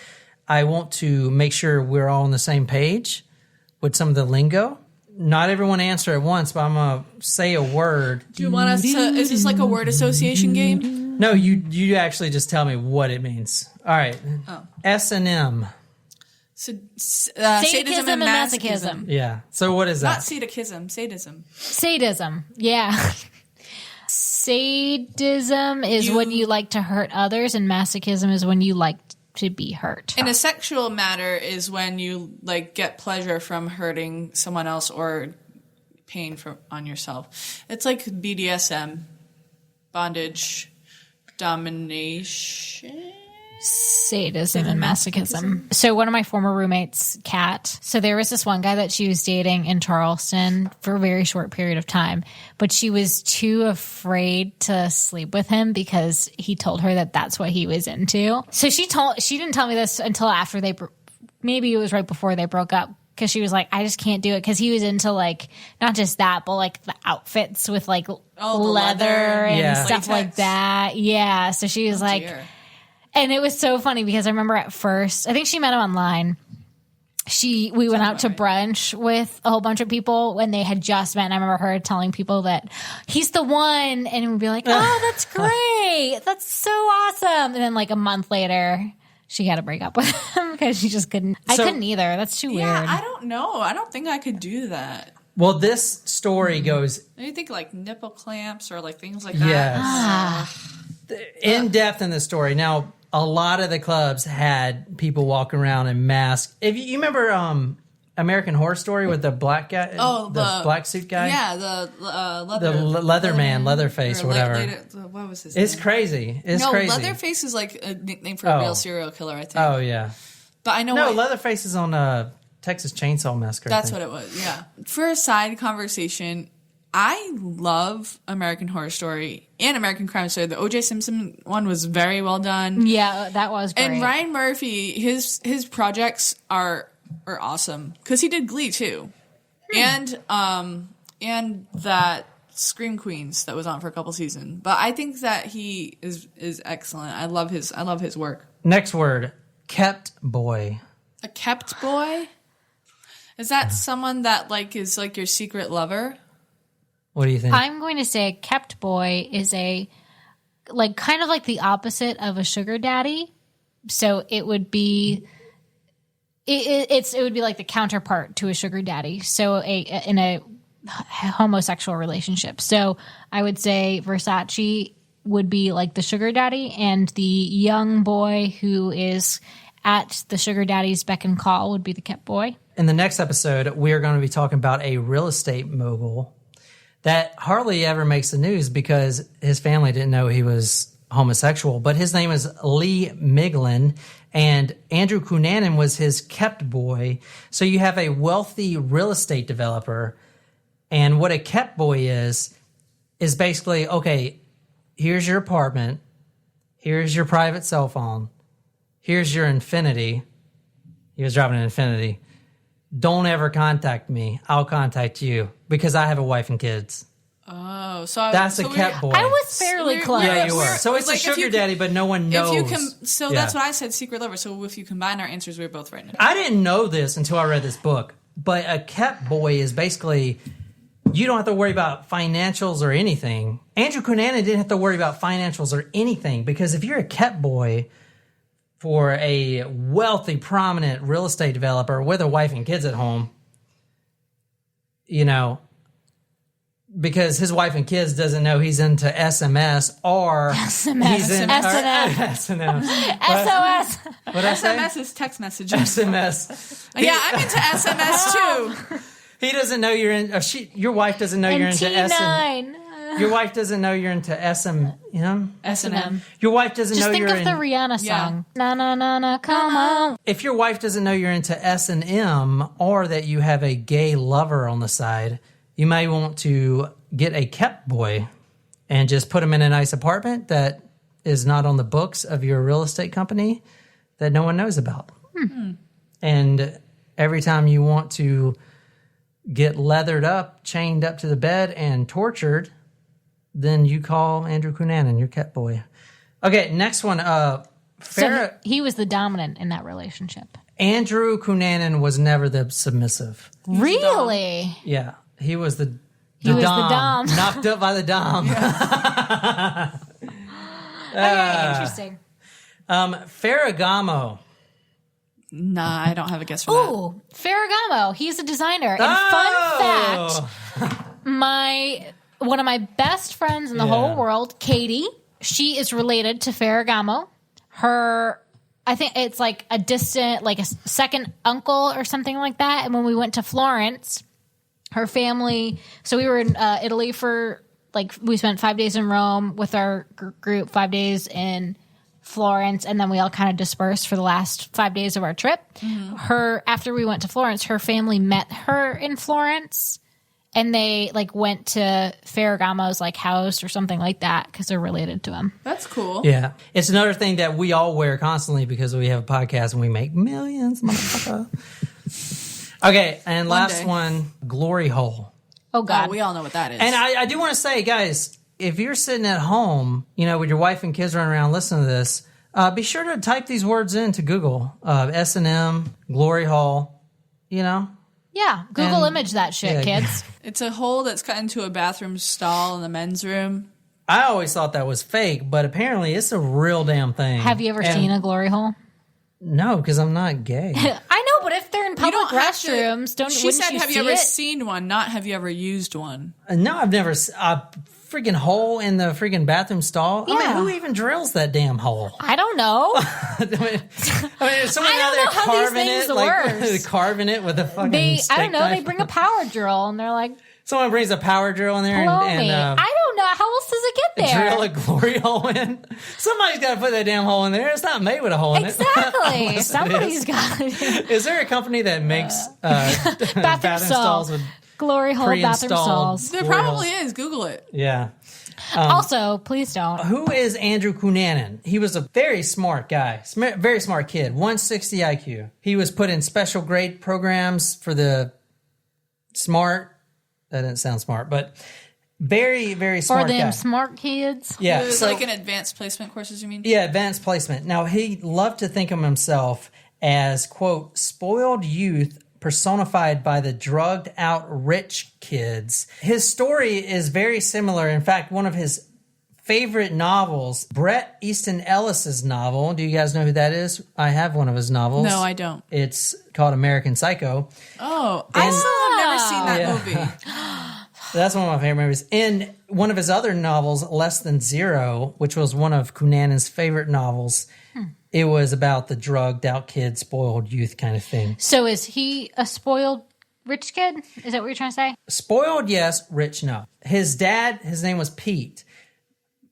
I want to make sure we're all on the same page with some of the lingo. Not everyone answer at once, but I'm gonna say a word. Do you want us to? Is this like a word association game? No, you actually just tell me what it means. All right, S&M. Sadism and masochism. Yeah. So what is that? Not sadism. Sadism. Sadism. Yeah. Sadism is when you like to hurt others, and masochism is when you like to be hurt. And a sexual matter is when you like get pleasure from hurting someone else or pain on yourself. It's like BDSM, bondage, domination. sadism and masochism. So one of my former roommates, Kat, so there was this one guy that she was dating in Charleston for a very short period of time, but she was too afraid to sleep with him because he told her that that's what he was into. So she didn't tell me this until after maybe it was right before they broke up. Because she was like, I just can't do it. Because he was into, like, not just that, but, like, the outfits with, like, leather and stuff like that. Yeah. So she was like, dear. And it was so funny because I remember at first, I think she met him online. We went out to brunch with a whole bunch of people when they had just met. And I remember her telling people that he's the one. And we'd be like, oh, that's great. That's so awesome. And then, like, a month later, she had to break up with him because she just couldn't. I couldn't either. That's too weird. Yeah, I don't know. I don't think I could do that. Well, this story goes... You think like nipple clamps or like things like that? Yes. In depth in the story. Now, a lot of the clubs had people walking around in masks. If you remember American Horror Story with the black guy? Oh, the black suit guy? Yeah, the leather... The leather man, Leatherface or whatever. What was his It's name? crazy. It's crazy. Leatherface is like a nickname for a real serial killer, I think. Oh, yeah. But I know No, Leatherface is on Texas Chainsaw Massacre. That's what it was, yeah. For a side conversation, I love American Horror Story and American Crime Story. The O.J. Simpson one was very well done. Yeah, that was great. And Ryan Murphy, his projects are awesome because he did Glee too, and that Scream Queens that was on for a couple seasons. But I think that he is excellent. I love his work. Next word, kept boy. A kept boy? Is that someone that like is like your secret lover? What do you think? I'm going to say a kept boy is kind of like the opposite of a sugar daddy. So it would be it would be like the counterpart to a sugar daddy. So in a homosexual relationship. So I would say Versace would be like the sugar daddy, and the young boy who is at the sugar daddy's beck and call would be the kept boy. In the next episode, we are going to be talking about a real estate mogul that hardly ever makes the news because his family didn't know he was homosexual. But his name is Lee Miglin, and Andrew Cunanan was his kept boy. So you have a wealthy real estate developer, and what a kept boy is basically, okay, here's your apartment, here's your private cell phone, here's your Infinity. He was driving an Infinity. Don't ever contact me. I'll contact you because I have a wife and kids. Oh, so that's a kept boy. I was fairly close. Yeah, you were. So it's like a sugar daddy, but no one knows. That's what I said, secret lover. So if you combine our answers, we're both right now. I didn't know this until I read this book, but a kept boy is basically you don't have to worry about financials or anything. Andrew Cunanan didn't have to worry about financials or anything because if you're a kept boy for a wealthy, prominent real estate developer with a wife and kids at home, because his wife and kids doesn't know he's into SMS or he's in S&M. SOS. What I say? SMS is text messaging. SMS. Yeah, I'm into SMS too. He doesn't know you're in. Your wife doesn't know you're into T9. Your wife doesn't know you're into S&M. Your wife doesn't know you're Just think of the Rihanna song. Na na na na, come on. If your wife doesn't know you're into S&M or that you have a gay lover on the side, you may want to get a kept boy and just put him in a nice apartment that is not on the books of your real estate company that no one knows about. And every time you want to get leathered up, chained up to the bed, and tortured, then you call Andrew Cunanan, your kept boy. Okay, next one. So he was the dominant in that relationship. Andrew Cunanan was never the submissive. Really? Yeah, he was the He was dom. the dom. Knocked up by the dom. Okay, interesting. Ferragamo. Nah, I don't have a guess for that. Ooh, Ferragamo. He's a designer. And fun fact, one of my best friends in the whole world, Katie, she is related to Ferragamo. I think it's like a distant, like a second uncle or something like that. And when we went to Florence, her family, so we were in Italy for, we spent 5 days in Rome with our group, 5 days in Florence, and then we all kind of dispersed for the last 5 days of our trip. After we went to Florence, her family met her in Florence, and they like went to Ferragamo's like house or something like that because they're related to him. That's cool. Yeah. It's another thing that we all wear constantly because we have a podcast and we make millions, motherfucker. Okay, and last one, glory hole. Oh, God. We all know what that is. And I do want to say, guys, if you're sitting at home, with your wife and kids running around listening to this, be sure to type these words into Google. S&M, glory hole, Yeah, Google image that shit, kids. It's a hole that's cut into a bathroom stall in the men's room. I always thought that was fake, but apparently it's a real damn thing. Have you ever seen a glory hole? No, because I'm not gay. I know, but if they're in public restrooms, She said, have you ever it? seen one? Not have you ever used one? No, I've never. A freaking hole in the freaking bathroom stall? Yeah. I mean, who even drills that damn hole? I don't know. I mean, is someone out I don't there know how these carving things it? work. Carving it with a fucking I don't know. knife? They bring a power drill, and they're like, Someone brings a power drill in there blow and me. I don't know. How else does it get there? drill a glory hole in. Somebody's got to put that damn hole in there. It's not made with a hole in it. Exactly. Somebody's got to. Is there a company that makes bathroom stalls with glory hole bathroom pre-installed stalls? There glory probably holes? is. Google it. Yeah. Also, please don't. Who is Andrew Cunanan? He was a very smart guy, very smart kid, 160 IQ. He was put in special grade programs for the smart. That didn't sound smart, but very, very smart For them guy. smart kids. Yeah, It was so, like an advanced placement courses, you mean? yeah, advanced placement. Now, he loved to think of himself as, quote, spoiled youth personified by the drugged out rich kids. His story is very similar. In fact, one of his favorite novels, Bret Easton Ellis's novel. Do you guys know who that is? I have one of his novels. No, I don't. It's called American Psycho. Oh, I still have never seen that movie. That's one of my favorite movies. In one of his other novels, Less Than Zero, which was one of Cunanan's favorite novels, it was about the drugged out kid, spoiled youth kind of thing. So is he a spoiled rich kid? Is that what you're trying to say? Spoiled, yes. Rich, no. His dad, his name was Pete.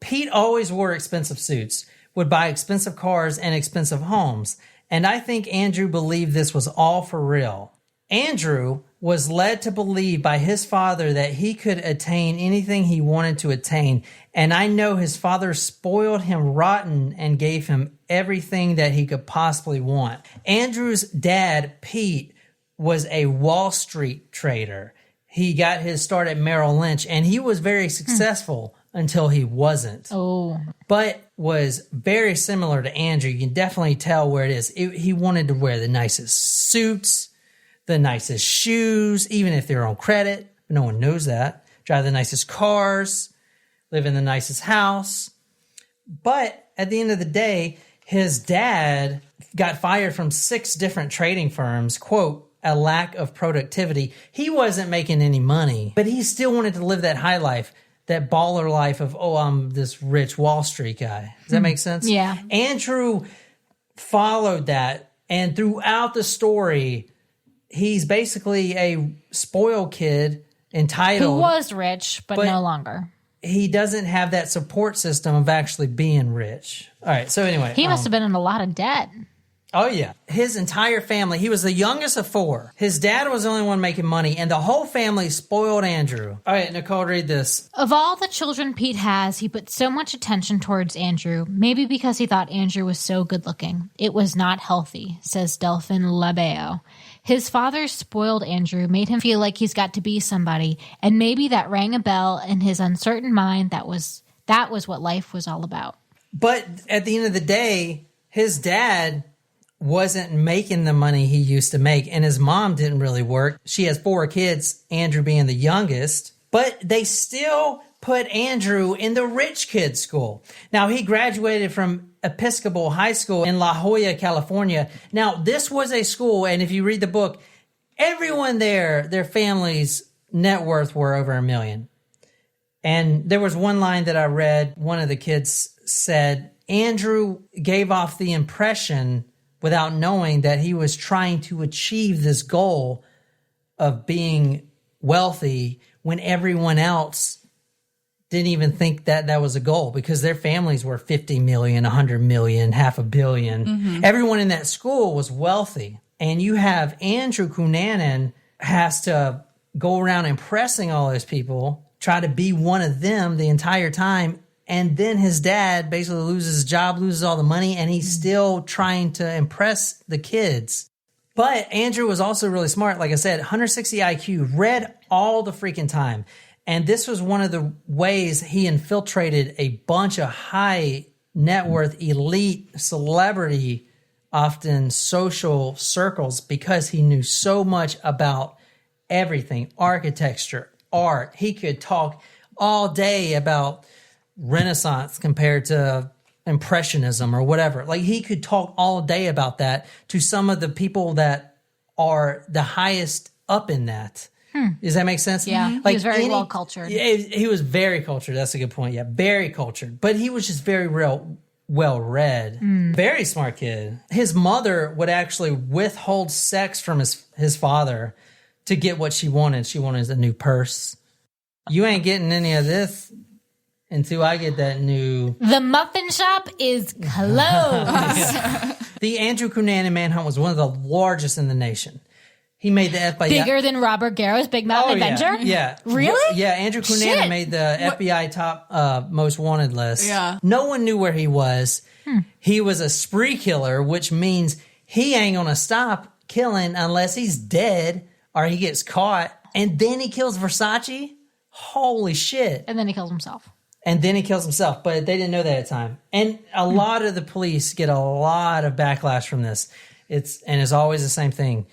Pete always wore expensive suits, would buy expensive cars and expensive homes. And I think Andrew believed this was all for real. Andrew was led to believe by his father that he could attain anything he wanted to attain. And I know his father spoiled him rotten and gave him everything that he could possibly want. Andrew's dad, Pete, was a Wall Street trader. He got his start at Merrill Lynch, and he was very successful until he wasn't. Oh. But was very similar to Andrew. You can definitely tell where it is. He wanted to wear the nicest suits, the nicest shoes, even if they're on credit. No one knows that. Drive the nicest cars, live in the nicest house. But at the end of the day, his dad got fired from 6 different trading firms, quote, a lack of productivity. He wasn't making any money, but he still wanted to live that high life, that baller life of, oh, I'm this rich Wall Street guy. Does that make sense? Yeah. Andrew followed that, and throughout the story, he's basically a spoiled kid, entitled. Who was rich, but no longer. He doesn't have that support system of actually being rich. All right, so anyway. He must have been in a lot of debt. Oh, yeah. His entire family, he was the youngest of 4. His dad was the only one making money, and the whole family spoiled Andrew. All right, Nicole, read this. Of all the children Pete has, he put so much attention towards Andrew, maybe because he thought Andrew was so good looking. It was not healthy, says Delphin Labeo. His father spoiled Andrew, made him feel like he's got to be somebody, and maybe that rang a bell in his uncertain mind. That was what life was all about. But at the end of the day, his dad wasn't making the money he used to make, and his mom didn't really work. She has 4 kids, Andrew being the youngest, but they still put Andrew in the rich kids school. Now, he graduated from Episcopal High School in La Jolla, California. Now, this was a school, and if you read the book, everyone there, their family's net worth were over $1 million. And there was one line that I read, one of the kids said, Andrew gave off the impression without knowing that he was trying to achieve this goal of being wealthy when everyone else didn't even think that was a goal because their families were 50 million, 100 million, $500 million. Everyone in that school was wealthy. And you have Andrew Cunanan has to go around impressing all those people, try to be one of them the entire time. And then his dad basically loses his job, loses all the money, and he's still trying to impress the kids. But Andrew was also really smart. Like I said, 160 IQ, read all the freaking time. And this was one of the ways he infiltrated a bunch of high net worth, elite, celebrity, often social circles because he knew so much about everything, architecture, art. He could talk all day about Renaissance compared to Impressionism or whatever. Like he could talk all day about that to some of the people that are the highest up in that. Does that make sense? Yeah. Like he was very well cultured. He was very cultured. That's a good point. Yeah. Very cultured. But he was just very well read. Very smart kid. His mother would actually withhold sex from his father to get what she wanted. She wanted a new purse. You ain't getting any of this until I get that new... The muffin shop is closed. The Andrew Cunanan manhunt was one of the largest in the nation. He made the FBI... Bigger than Robert Garrow's Big Mountain Adventure? Yeah. Really? Yeah, Andrew Cunanan made the FBI top most wanted list. Yeah. No one knew where he was. He was a spree killer, which means he ain't gonna stop killing unless he's dead or he gets caught. And then he kills Versace. Holy shit. And then he kills himself. And then he kills himself, but they didn't know that at the time. And a lot of the police get a lot of backlash from this. It's always the same thing.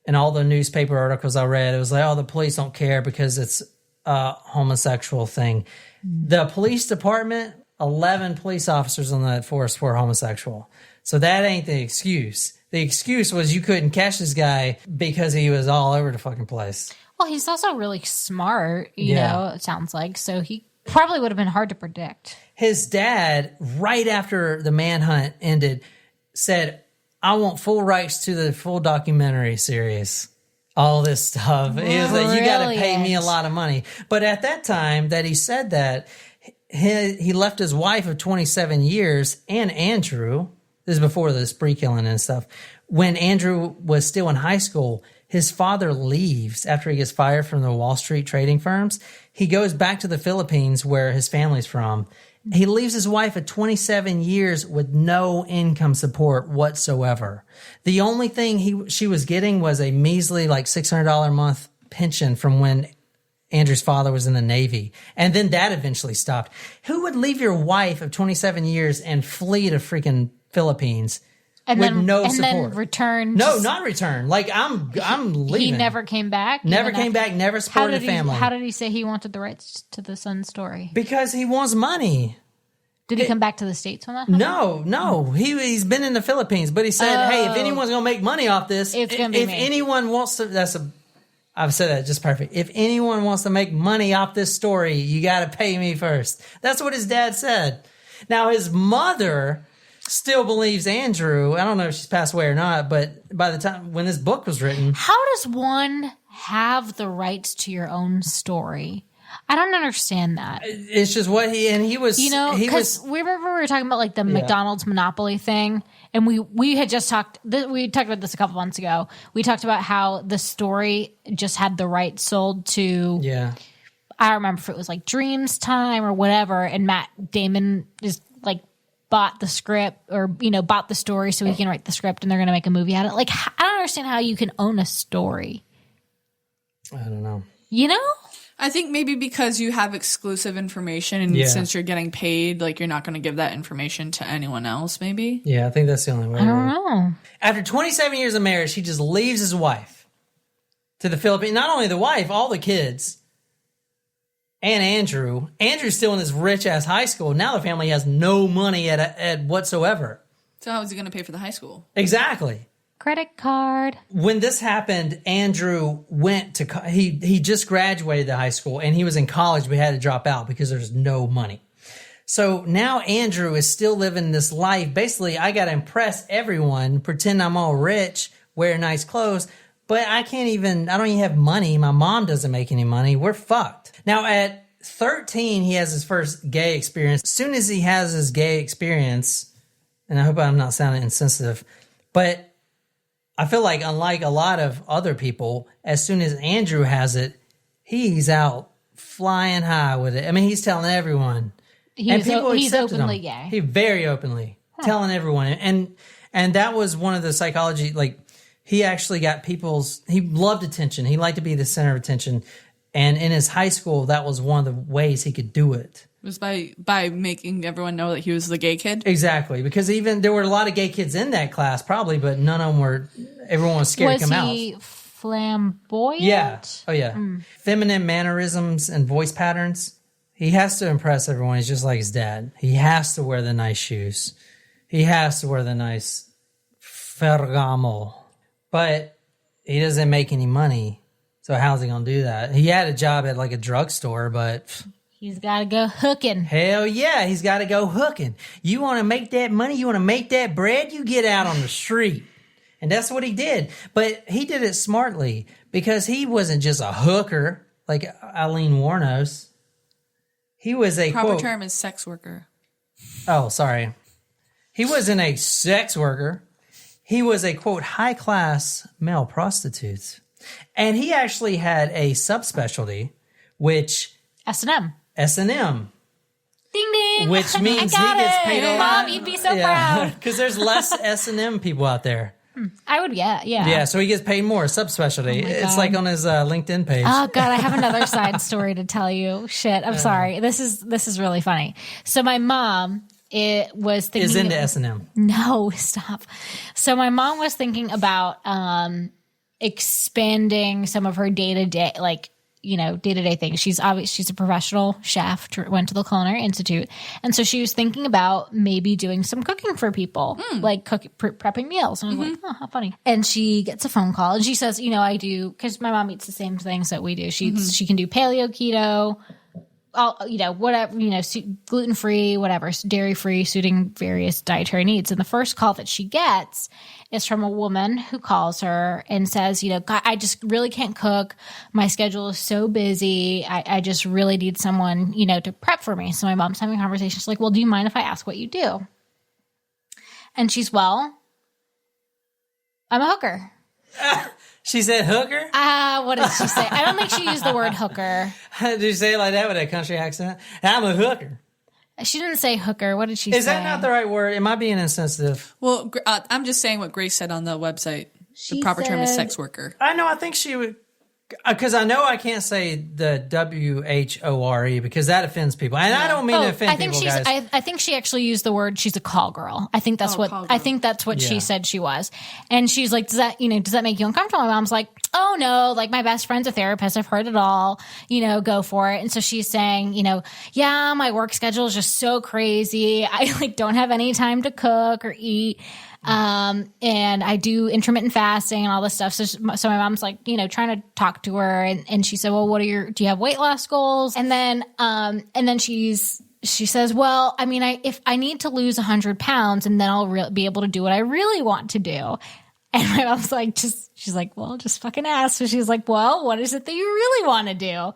In all the newspaper articles I read, it was like, oh, the police don't care because it's a homosexual thing. The police department, 11 police officers on that force were homosexual. So that ain't the excuse. The excuse was you couldn't catch this guy because he was all over the fucking place. Well, he's also really smart, you know, it sounds like. So he probably would have been hard to predict. His dad, right after the manhunt ended, said, I want full rights to the full documentary series. All this stuff. He was like, you got to pay me a lot of money. But at that time that he said that, he left his wife of 27 years and Andrew, this is before the spree killing and stuff, when Andrew was still in high school, his father leaves after he gets fired from the Wall Street trading firms. He goes back to the Philippines where his family's from. He leaves his wife at 27 years with no income support whatsoever. The only thing she was getting was a measly like $600 a month pension from when Andrew's father was in the Navy. And then that eventually stopped. Who would leave your wife of 27 years and flee to freaking Philippines and with then, no and support? Then return. No, not return. Like I'm leaving. He never came back. Never came back. Never supported the family. How did he say he wanted the rights to the son's story? Because he wants money. Did he come back to the States when that happened? No. He's been in the Philippines, but he said, hey, if anyone's going to make money off this, it's going to be me. Anyone wants to, I've said that just perfect. If anyone wants to make money off this story, you got to pay me first. That's what his dad said. Now, his mother still believes Andrew. I don't know if she's passed away or not, but by the time when this book was written. How does one have the rights to your own story? I don't understand that. It's just what he was, you know, because we were talking about like the McDonald's monopoly thing, and we had just we talked about this a couple months ago. We talked about how the story just had the rights sold to, I don't remember if it was like Dreams Time or whatever, and Matt Damon just like bought the script or, you know, bought the story so he can write the script and they're going to make a movie out of it. Like, I don't understand how you can own a story. I don't know. You know? I think maybe because you have exclusive information and since you're getting paid, like you're not going to give that information to anyone else, maybe? Yeah, I think that's the only way. I don't know. After 27 years of marriage, he just leaves his wife to the Philippines. Not only the wife, all the kids. And Andrew. Andrew's still in this rich-ass high school. Now the family has no money at whatsoever. So how is he going to pay for the high school? Exactly. Credit card. When this happened, Andrew went to he just graduated the high school and he was in college but had to drop out because there's no money. So now Andrew is still living this life. Basically, I got to impress everyone, pretend I'm all rich, wear nice clothes, but I don't even have money. My mom doesn't make any money. We're fucked. Now at 13, he has his first gay experience. As soon as he has his gay experience, and I hope I'm not sounding insensitive, but I feel like unlike a lot of other people, as soon as Andrew has it, he's out flying high with it. I mean, he's telling everyone. He's openly gay. He very openly telling everyone. And that was one of the psychology, like, he actually got he loved attention. He liked to be the center of attention. And in his high school, that was one of the ways he could do it. It was by making everyone know that he was the gay kid? Exactly. Because even there were a lot of gay kids in that class, probably, but none of them everyone was scared to come out. Was he flamboyant? Yeah. Oh, yeah. Feminine mannerisms and voice patterns. He has to impress everyone. He's just like his dad. He has to wear the nice shoes. He has to wear the nice Ferragamo. But he doesn't make any money. So how's he going to do that? He had a job at like a drugstore, but... He's got to go hooking. Hell yeah, he's got to go hooking. You want to make that money? You want to make that bread? You get out on the street. And that's what he did. But he did it smartly because he wasn't just a hooker like Eileen Warnos. He was a proper term is sex worker. Oh, sorry. He wasn't a sex worker. He was a, quote, high-class male prostitute. And he actually had a subspecialty, which... S&M. S&M. Ding, ding. Which means he gets paid a lot. Mom, you'd be so proud. Because there's less S&M people out there. I would, yeah. Yeah, so he gets paid more, subspecialty. It's like on his LinkedIn page. Oh, God, I have another side story to tell you. Shit, I'm sorry. This is really funny. So my mom... was thinking is into S&M. No, stop. So my mom was thinking about expanding some of her day-to-day, day-to-day things. She's a professional chef, went to the Culinary Institute. And so she was thinking about maybe doing some cooking for people, like prepping meals. And I was like, oh, how funny. And she gets a phone call and she says, I do, because my mom eats the same things that we do. She can do paleo, keto, whatever, gluten-free, whatever, dairy-free, suiting various dietary needs. And the first call that she gets is from a woman who calls her and says, I just really can't cook. My schedule is so busy. I just really need someone, to prep for me. So my mom's having a conversation. She's like, well, do you mind if I ask what you do? And she's, well, I'm a hooker. She said hooker? What did she say? I don't think she used the word hooker. Did you say it like that with a country accent? I'm a hooker. She didn't say hooker. What did she say? Is that not the right word? Am I being insensitive? Well, I'm just saying what Grace said on the website. The proper term is sex worker. I know. I think she would... Because I know I can't say the WHORE because that offends people, and I don't mean to offend people, guys. I think she actually used the word. She's a call girl. I think that's what she said she was. And she's like, does that make you uncomfortable? My mom's like, oh no, like my best friend's a therapist. I've heard it all. Go for it. And so she's saying, yeah, my work schedule is just so crazy. I don't have any time to cook or eat. And I do intermittent fasting and all this stuff. So my mom's like, trying to talk to her. And she said, well, do you have weight loss goals? And then she says, well, I mean, if I need to lose 100 pounds and then I'll be able to do what I really want to do. And my mom's like, she's like, well, just fucking ask. So she's like, well, what is it that you really want to do?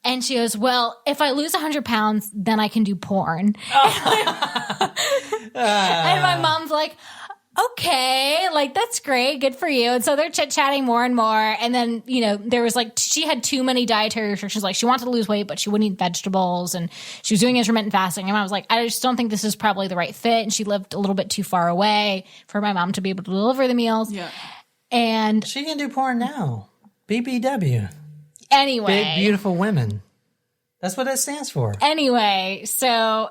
And she goes, well, if I lose 100 pounds, then I can do porn. And my mom's like, okay, like, that's great. Good for you. And so they're chit-chatting more and more. And then, there was she had too many dietary restrictions. Like, she wanted to lose weight, but she wouldn't eat vegetables. And she was doing intermittent fasting. And I was like, I just don't think this is probably the right fit. And she lived a little bit too far away for my mom to be able to deliver the meals. Yeah. And she can do porn now. BBW. Anyway. Big, beautiful women. That's what that stands for. Anyway, so...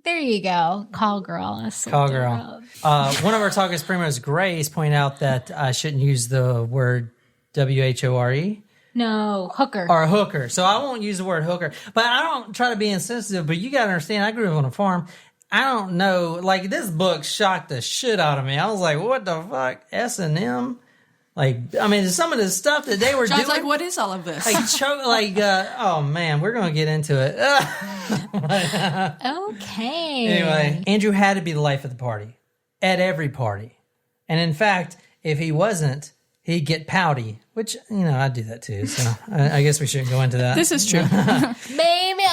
there you go. Call girl. Call girl. One of our Talkers Primos, Grace, pointed out that I shouldn't use the word WHORE. No, hooker. Or hooker. So I won't use the word hooker. But I don't try to be insensitive, but you got to understand, I grew up on a farm. I don't know. Like, this book shocked the shit out of me. I was like, what the fuck? S&M? Like, I mean, some of the stuff that they were doing. Like, what is all of this? Oh man, we're going to get into it. Okay. Anyway, Andrew had to be the life of the party. At every party. And in fact, if he wasn't, he'd get pouty, which, I do that too. So I guess we shouldn't go into that. This is true. Baby.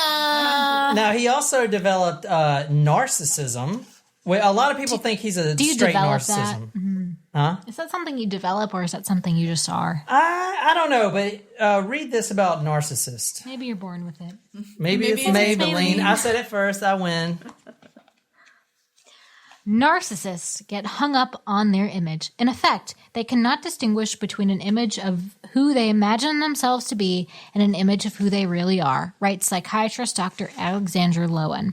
Now, he also developed narcissism. Well, a lot of people think he's a straight narcissism. Huh? Is that something you develop, or is that something you just are? I don't know, but read this about narcissist. Maybe you're born with it. Maybe it's Maybelline. I said it first. I win. Narcissists get hung up on their image. In effect, they cannot distinguish between an image of who they imagine themselves to be and an image of who they really are, writes psychiatrist Dr. Alexandra Lowen.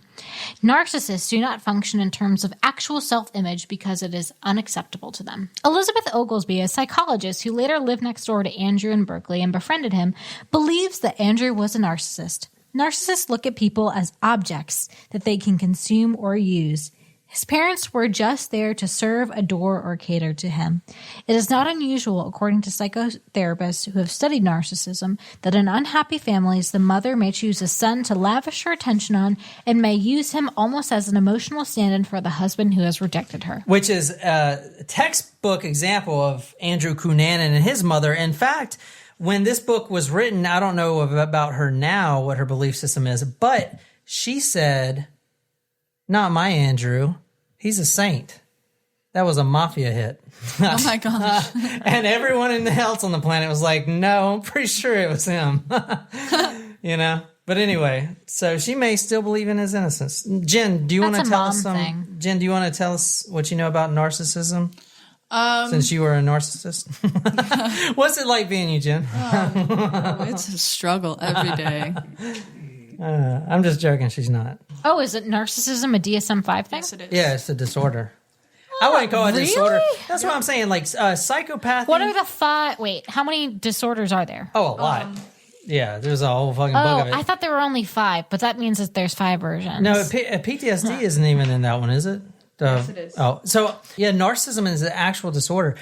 Narcissists do not function in terms of actual self-image because it is unacceptable to them. Elizabeth Oglesby, a psychologist who later lived next door to Andrew in Berkeley and befriended him, believes that Andrew was a narcissist. Narcissists look at people as objects that they can consume or use. His parents were just there to serve, adore, or cater to him. It is not unusual, according to psychotherapists who have studied narcissism, that in unhappy families, the mother may choose a son to lavish her attention on and may use him almost as an emotional stand-in for the husband who has rejected her. Which is a textbook example of Andrew Cunanan and his mother. In fact, when this book was written, I don't know about her now, what her belief system is, but she said, "Not my Andrew. He's a saint." That was a mafia hit. Oh my gosh. And everyone else on the planet was like, no, I'm pretty sure it was him. But anyway, so she may still believe in his innocence. Jen, do you want to tell us some? Jen, do you want to tell us what you know about narcissism? Since you were a narcissist. What's it like being you, Jen? It's a struggle every day. I'm just joking. She's not. Oh, is it narcissism a DSM-5 thing? Yes, it is. Yeah, it's a disorder. I wouldn't call it a disorder. That's what I'm saying. Like psychopathy. What are the 5? Wait, how many disorders are there? Oh, a lot. Yeah, there's a whole fucking book of it. I thought there were only 5, but that means that there's 5 versions. No, PTSD isn't even in that one, is it? Yes, it is. Oh, so yeah, narcissism is an actual disorder,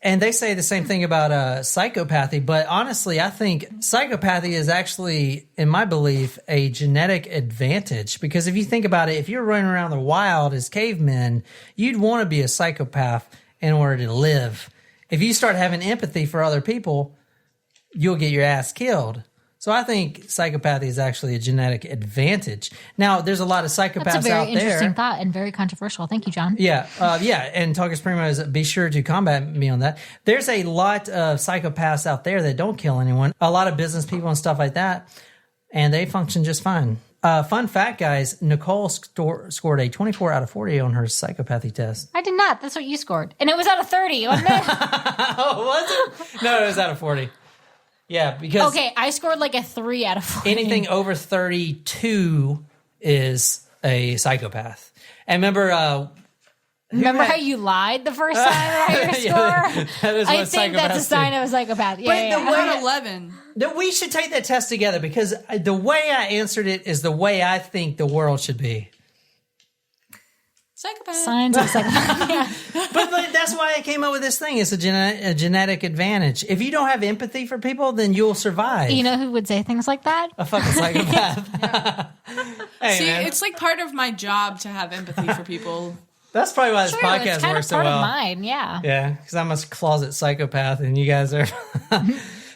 and they say the same thing about psychopathy, but honestly, I think psychopathy is actually, in my belief, a genetic advantage. Because if you think about it, if you're running around the wild as cavemen, you'd want to be a psychopath in order to live. If you start having empathy for other people, you'll get your ass killed. So I think psychopathy is actually a genetic advantage. Now, there's a lot of psychopaths out there. That's a very interesting thought and very controversial. Thank you, John. Yeah, and Talkers Primos, be sure to combat me on that. There's a lot of psychopaths out there that don't kill anyone. A lot of business people and stuff like that, and they function just fine. Fun fact, guys, Nicole scored a 24 out of 40 on her psychopathy test. I did not. That's what you scored. And it was out of 30, wasn't it? Oh, was it? No, it was out of 40. Yeah, because... Okay, I scored like a 3 out of 40. Anything over 32 is a psychopath. And remember how you lied the first time about your score? That is what I think that's a sign of a psychopath. Yeah, But the way 11. We should take that test together, because the way I answered it is the way I think the world should be. Psychopath. Signs of psychopath. Yeah. But that's why I came up with this thing. It's a genetic advantage. If you don't have empathy for people, then you'll survive. You know who would say things like that? A fucking psychopath. Hey, See, man. it's like part of my job to have empathy for people. That's probably why this True, podcast it's kind works of so part well. of mine, yeah. Yeah, because I'm a closet psychopath, and you guys are.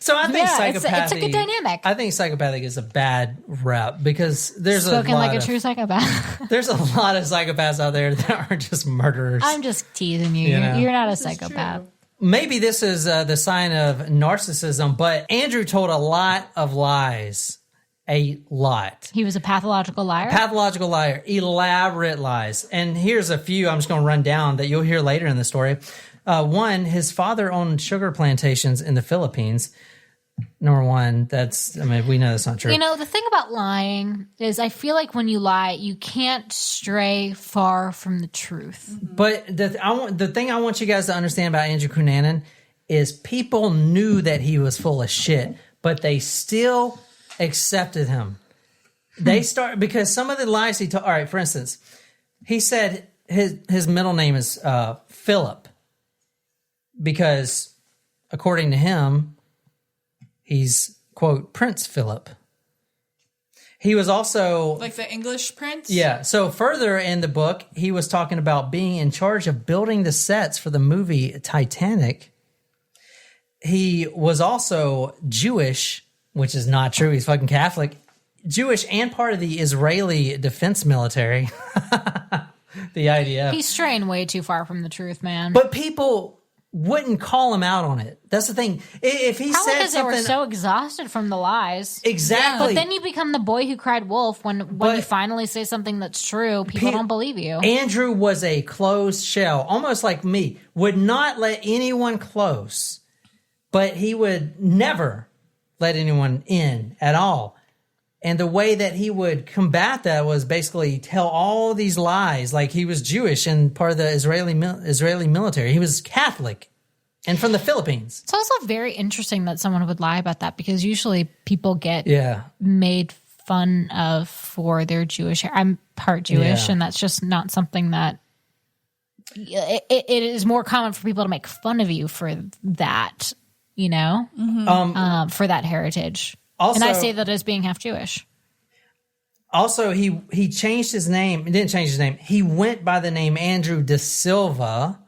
So I think psychopathy. It's a good dynamic. I think psychopathic is a bad rap, because there's Spoken a lot like of, a true psychopath. there's a lot of psychopaths out there that are just murderers. I'm just teasing you. You know. You're not a psychopath. Maybe this is the sign of narcissism, but Andrew told a lot of lies. A lot. He was a pathological liar? Pathological liar. Elaborate lies. And here's a few I'm just going to run down that you'll hear later in the story. One, his father owned sugar plantations in the Philippines. Number one, we know that's not true. You know, the thing about lying is I feel like when you lie, you can't stray far from the truth. But the thing I want you guys to understand about Andrew Cunanan is people knew that he was full of shit, but they still accepted him. Because some of the lies he told. All right, for instance, he said his middle name is Philip, because according to him, he's, quote, Prince Philip. He was also... Like the English prince? Yeah. So further in the book, he was talking about being in charge of building the sets for the movie Titanic. he was also Jewish, which is not true. He's fucking Catholic. Jewish and part of the Israeli defense military. The IDF. He's straying way too far from the truth, man. But people wouldn't call him out on it. That's the thing. If he Probably said because they something... were so exhausted from the lies. Exactly. But then you become the boy who cried wolf when you finally say something that's true. People don't believe you. Andrew was a closed shell, almost like me. Would not let anyone close. But he would never let anyone in at all. And the way that he would combat that was basically tell all these lies, like he was Jewish and part of the Israeli military. He was Catholic and from the Philippines. It's also very interesting that someone would lie about that because usually people get made fun of for their Jewish. I'm part Jewish, and that's just not something that it is more common for people to make fun of you for that, you know, for that heritage. Also, and I say that as being half Jewish. Also, he changed his name. He didn't change his name. He went by the name Andrew De Silva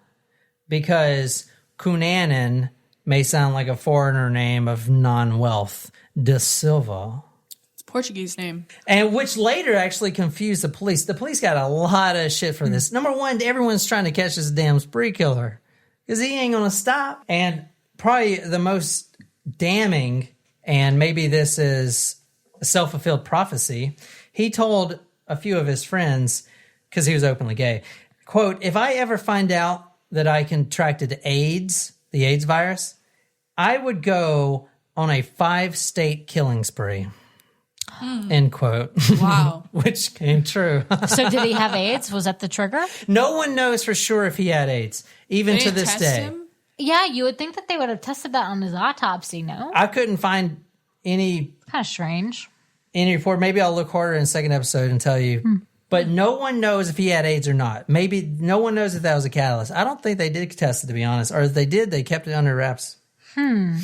because Cunanan may sound like a foreigner name of non-wealth. De Silva. It's a Portuguese name. And which later actually confused the police. The police got a lot of shit for this. Number one, everyone's trying to catch this damn spree killer because he ain't going to stop. And probably the most damning... and maybe this is a self-fulfilled prophecy, he told a few of his friends, because he was openly gay, quote, if I ever find out that I contracted AIDS, the AIDS virus, I would go on a 5-state killing spree. End quote. Wow. Which came true. So did he have AIDS? Was that the trigger? No one knows for sure if he had AIDS, even to this day. Him? Yeah, you would think that they would have tested that on his autopsy, no? I couldn't find any... kind of strange. Any report. Maybe I'll look harder in the second episode and tell you. But no one knows if he had AIDS or not. Maybe no one knows if that was a catalyst. I don't think they did test it, to be honest. Or if they did, they kept it under wraps. I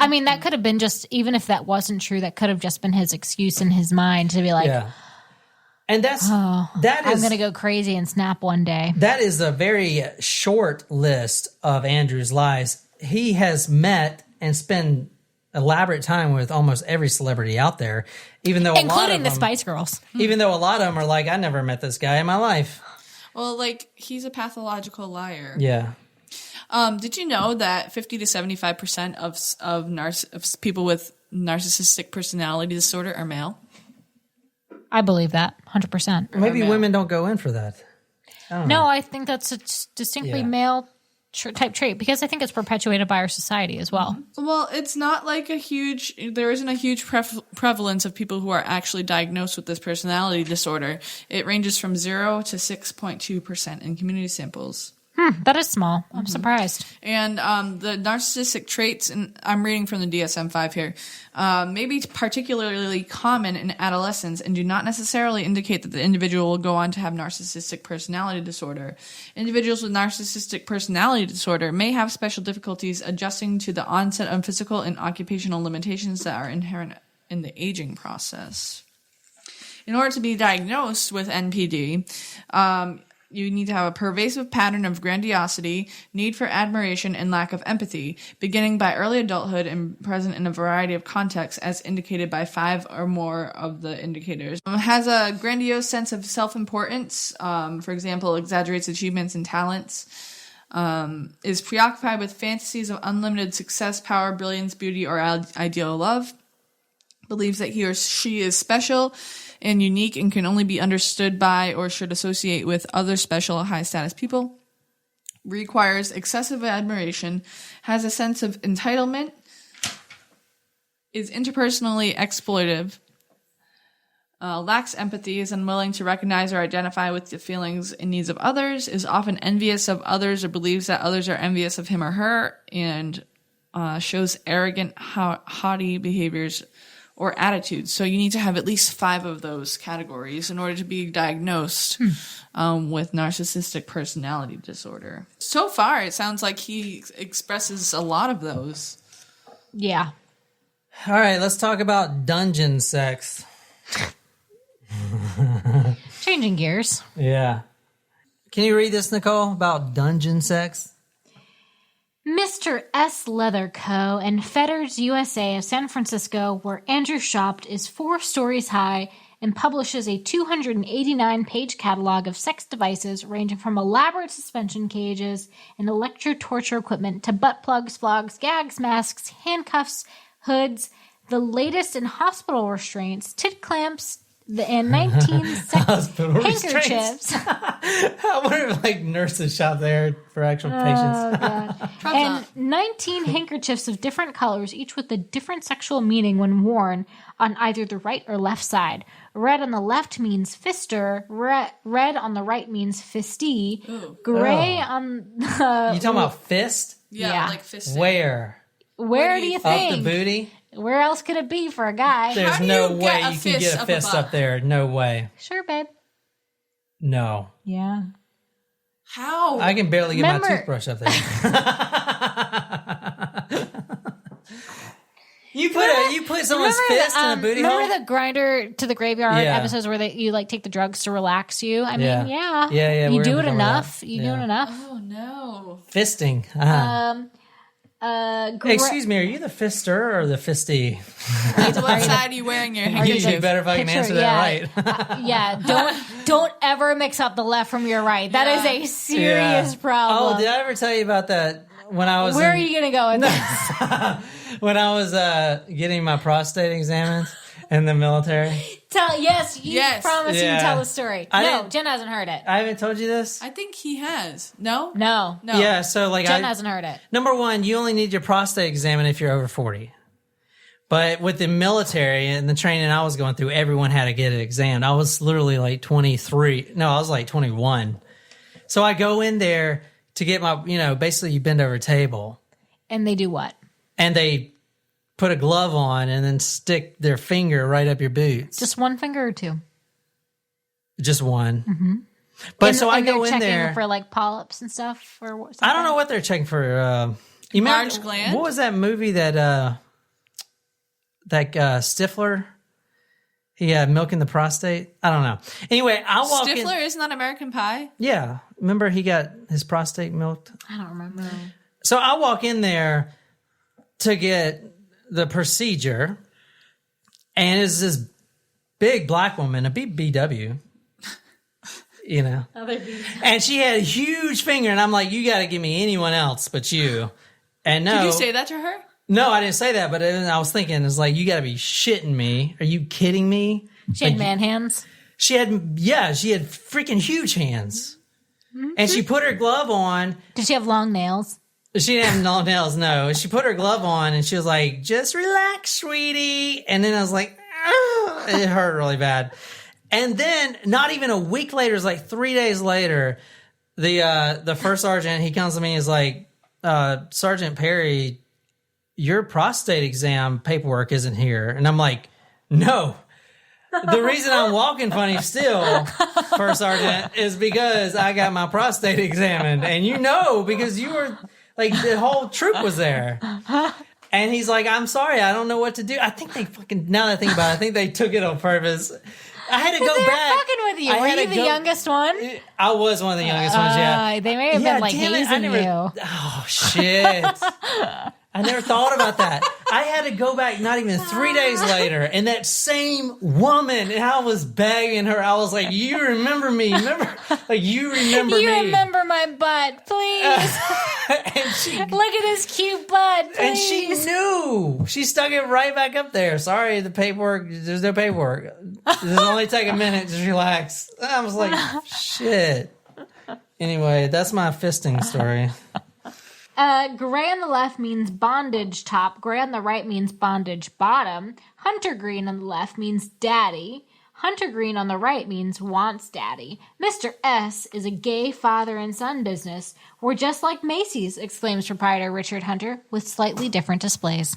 mean, that could have been just, even if that wasn't true, that could have just been his excuse in his mind to be like... Yeah. And that is I'm going to go crazy and snap one day. That is a very short list of Andrew's lies. He has met and spent elaborate time with almost every celebrity out there, even though including the Spice Girls. Even though a lot of them are like, I never met this guy in my life. Well, like, he's a pathological liar. Yeah. Did you know that 50 to 75% of people with narcissistic personality disorder are male? I believe that 100%. Maybe women don't go in for that. No, I think that's a distinctly male type trait because I think it's perpetuated by our society as well. Well, it's not like there isn't a huge prevalence of people who are actually diagnosed with this personality disorder. It ranges from 0 to 6.2% in community samples. That is small. I'm surprised. And the narcissistic traits, and I'm reading from the DSM-5 here, may be particularly common in adolescents and do not necessarily indicate that the individual will go on to have narcissistic personality disorder. Individuals with narcissistic personality disorder may have special difficulties adjusting to the onset of physical and occupational limitations that are inherent in the aging process. In order to be diagnosed with NPD, you need to have a pervasive pattern of grandiosity, need for admiration, and lack of empathy, beginning by early adulthood and present in a variety of contexts as indicated by 5 or more of the indicators. Has a grandiose sense of self-importance, for example, exaggerates achievements and talents, is preoccupied with fantasies of unlimited success, power, brilliance, beauty, or ideal love, believes that he or she is special and unique and can only be understood by or should associate with other special high status people, requires excessive admiration, has a sense of entitlement, is interpersonally exploitive, lacks empathy, is unwilling to recognize or identify with the feelings and needs of others, is often envious of others or believes that others are envious of him or her, and shows arrogant, haughty behaviors or attitudes. So you need to have at least 5 of those categories in order to be diagnosed with narcissistic personality disorder. So far, it sounds like he expresses a lot of those. Yeah. All right, let's talk about dungeon sex. Changing gears. Yeah. Can you read this, Nicole, about dungeon sex? Mr. S. Leather Co. and Fetters USA of San Francisco, where Andrew shopped, is 4 stories high and publishes a 289-page catalog of sex devices ranging from elaborate suspension cages and electro-torture equipment to butt plugs, flogs, gags, masks, handcuffs, hoods, the latest in hospital restraints, tit clamps, and 19 sex handkerchiefs. I wonder if like nurses shop there for actual patients. God. And 19 handkerchiefs of different colors, each with a different sexual meaning when worn on either the right or left side. Red on the left means fister. Red on the right means fisty. Ooh. Gray on the... You talking about fist? Yeah, like fisting. Where? Where do you think? Up the booty? Where else could it be for a guy? There's no way you can get a fist up there. No way. Sure, babe. No. Yeah. How? I can barely get my toothbrush up there. You put someone's fist in a booty hole? Remember the Grinder to the Graveyard episodes where you like take the drugs to relax you? I mean, yeah. You do it enough. You do it enough. Oh no. Fisting. Excuse me, are you the fister or the fisty? What side are you wearing your handkerchief? You better fucking answer that right. Don't ever mix up the left from your right. That is a serious problem. Oh, did I ever tell you about that when I was Where are you going to go with this? When I was getting my prostate examined in the military? Yes, you promised you would tell the story. Jen hasn't heard it. I haven't told you this? I think he has. No? No. Yeah, so like Jen hasn't heard it. Number one, you only need your prostate examined if you're over 40. But with the military and the training I was going through, everyone had to get it examined. I was literally like 23. No, I was like 21. So I go in there to get my, basically you bend over a table. And they do what? And they put a glove on and then stick their finger right up your boots. Just one finger or two? Just one. Mm-hmm. But so I go in there for like polyps and stuff, or something? I don't know what they're checking for. Large gland. What was that movie that Stifler? He had milk in the prostate. I don't know. Anyway, I walk in. Stifler isn't that American Pie? Yeah, remember he got his prostate milked. I don't remember. So I walk in there to get the procedure, and it's this big black woman, a BBW, and she had a huge finger, and I'm like, you got to give me anyone else but you. And no, did you say that to her? No, I didn't say that, but I was thinking, it's like, you got to be shitting me. Are you kidding me? She had man hands. She had freaking huge hands, and she put her glove on. Did she have long nails? She didn't have long nails, no. She put her glove on and she was like, just relax, sweetie. And then I was like, it hurt really bad. And then not even a week later, it's like 3 days later, the first sergeant, he comes to me and is like, Sergeant Perry, your prostate exam paperwork isn't here. And I'm like, no. The reason I'm walking funny still, First Sergeant, is because I got my prostate examined. And because you were... Like, the whole troop was there. And he's like, I'm sorry, I don't know what to do. I think they now that I think about it, I think they took it on purpose. I had to go back. Fucking with you. Were you the youngest one? I was one of the youngest ones, yeah. They may have been like hazing you. Oh, shit. I never thought about that. I had to go back not even 3 days later, and that same woman, and I was begging her. I was like, you remember me. You remember me. You remember my butt, please. And look at this cute butt, please. And she knew. She stuck it right back up there. Sorry, there's no paperwork. This only take a minute. Just relax. I was like, shit. Anyway, that's my fisting story. Gray on the left means bondage top. Gray on the right means bondage bottom. Hunter green on the left means daddy. Hunter green on the right means wants daddy. Mr. S is a gay father and son business. We're just like Macy's, exclaims proprietor Richard Hunter, with slightly different displays.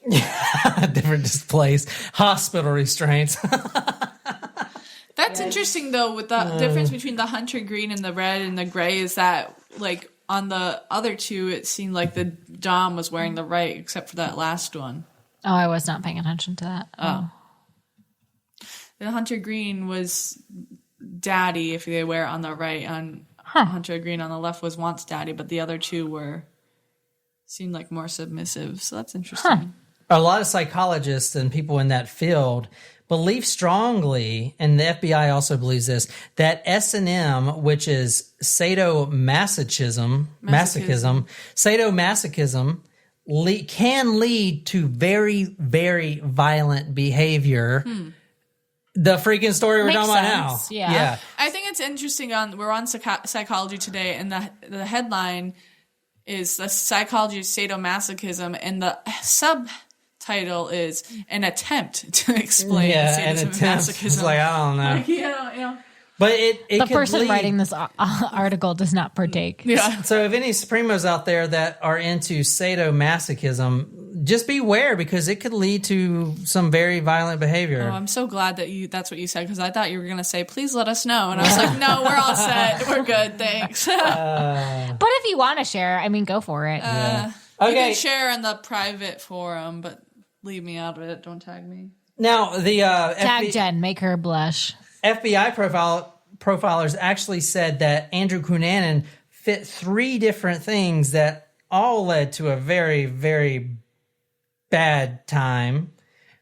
Different displays. Hospital restraints. That's interesting, though, with the difference between the hunter green and the red and the gray is that, like, on the other two, it seemed like the Dom was wearing the right, except for that last one. Oh, I was not paying attention to that. Oh. The hunter green was daddy, if they wear on the right. On hunter green on the left was wants daddy, but the other two were seemed like more submissive. So that's interesting. A lot of psychologists and people in that field believe strongly, and the FBI also believes this, that S&M, which is sadomasochism, sadomasochism can lead to very, very violent behavior. The freaking story we're talking about now. Yeah. I think it's interesting. We're on Psychology Today, and the headline is the psychology of sadomasochism, and the subtitle is an attempt to explain sadomasochism. It's like, I don't know. Like, you know. But it The could person lead, writing this article does not partake. Yeah. So if any Supremos out there that are into sadomasochism, just beware, because it could lead to some very violent behavior. Oh, I'm so glad that that's what you said, because I thought you were going to say, please let us know. And I was like, no, we're all set. We're good. Thanks. But if you want to share, I mean, go for it. You can share in the private forum, but leave me out of it. Don't tag me. Now, the Tag Jen, make her blush. FBI profilers actually said that Andrew Cunanan fit 3 different things that all led to a very, very bad time,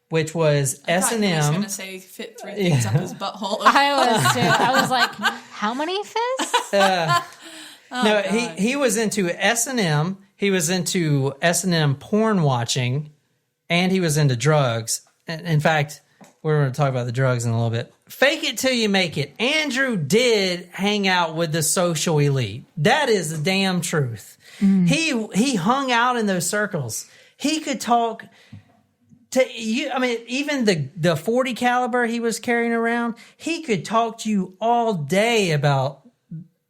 which was S&M. I was going to say fit 3 things up his butthole. I was too. I was like, how many fists? No, he was into S&M. He was into S&M porn watching, and he was into drugs. In fact, we're going to talk about the drugs in a little bit. Fake it till you make it. Andrew did hang out with the social elite. That is the damn truth. He hung out in those circles. He could talk to you. I mean, even the 40 caliber he was carrying around, he could talk to you all day about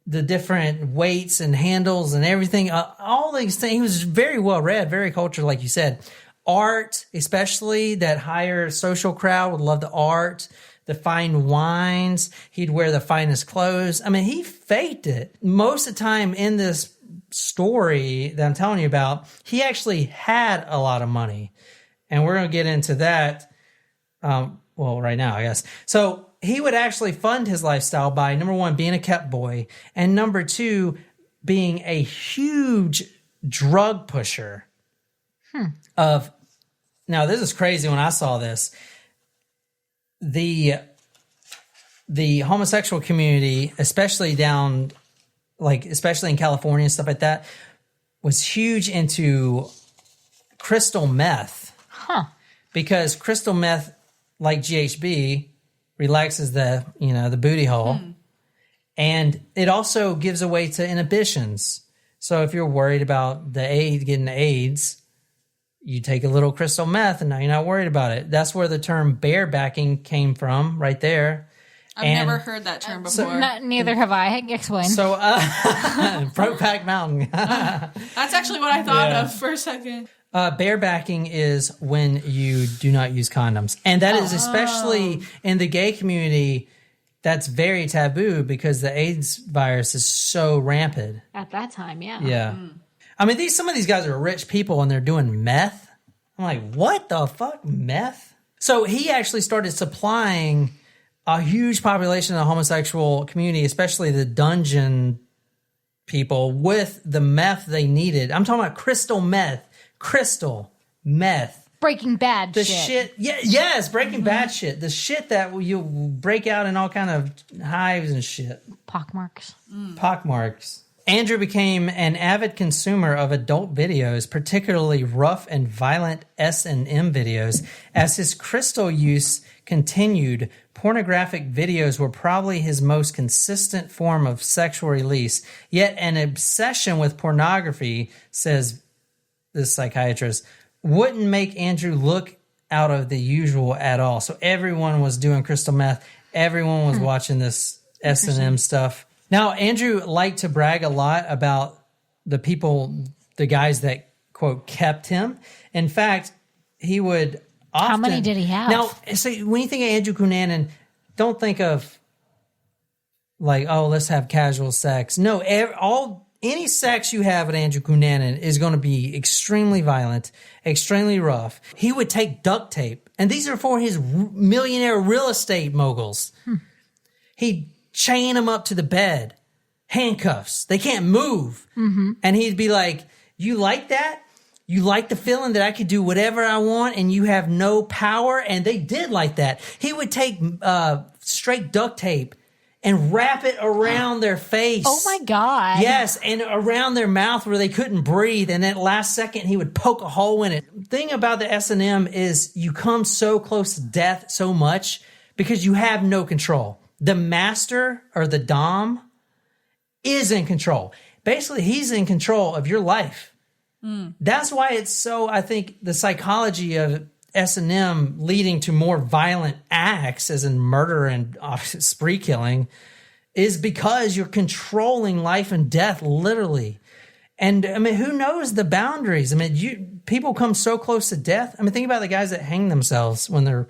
the different weights and handles and everything. All these things. He was very well read, very cultured, like you said. Art, especially that higher social crowd would love the art, the fine wines. He'd wear the finest clothes. I mean, he faked it. Most of the time in this story that I'm telling you about, he actually had a lot of money. And we're going to get into that, right now, I guess. So he would actually fund his lifestyle by, number 1, being a kept boy, and number 2, being a huge drug pusher. Now this is crazy. When I saw this, the homosexual community, especially in California and stuff like that, was huge into crystal meth. Because crystal meth, like GHB, relaxes the booty hole, and it also gives away to inhibitions. So if you're worried about getting AIDS, you take a little crystal meth and now you're not worried about it. That's where the term barebacking came from, right there. I've never heard that term before. Neither have I. Explain. So, Brokeback Mountain. That's actually what I thought of for a second. Barebacking is when you do not use condoms. And that is especially in the gay community, that's very taboo because the AIDS virus is so rampant. At that time, yeah. Yeah. I mean, some of these guys are rich people and they're doing meth. I'm like, what the fuck? Meth? So he actually started supplying a huge population of the homosexual community, especially the dungeon people, with the meth they needed. I'm talking about crystal meth. Breaking Bad shit. Yes, Breaking Bad shit. The shit that you break out in all kind of hives and shit. Pockmarks. Andrew became an avid consumer of adult videos, particularly rough and violent S&M videos. As his crystal use continued, pornographic videos were probably his most consistent form of sexual release. Yet an obsession with pornography, says this psychiatrist, wouldn't make Andrew look out of the usual at all. So everyone was doing crystal meth. Everyone was watching this S&M stuff. Now, Andrew liked to brag a lot about the guys that, quote, kept him. In fact, he would often... How many did he have? Now, so when you think of Andrew Cunanan, don't think of, like, oh, let's have casual sex. No, any sex you have with Andrew Cunanan is going to be extremely violent, extremely rough. He would take duct tape, and these are for his millionaire real estate moguls. He'd chain them up to the bed, handcuffs. They can't move. And he'd be like, you like that? You like the feeling that I could do whatever I want and you have no power? And they did like that. He would take straight duct tape and wrap it around their face. Oh my God. Yes, and around their mouth where they couldn't breathe. And then last second, he would poke a hole in it. The thing about the S&M is you come so close to death so much because you have no control. The master or the dom is in control. Basically, he's in control of your life. That's why it's so, I think, the psychology of S&M leading to more violent acts, as in murder and spree killing, is because you're controlling life and death, literally. And, I mean, who knows the boundaries? I mean, people come so close to death. I mean, think about the guys that hang themselves when they're,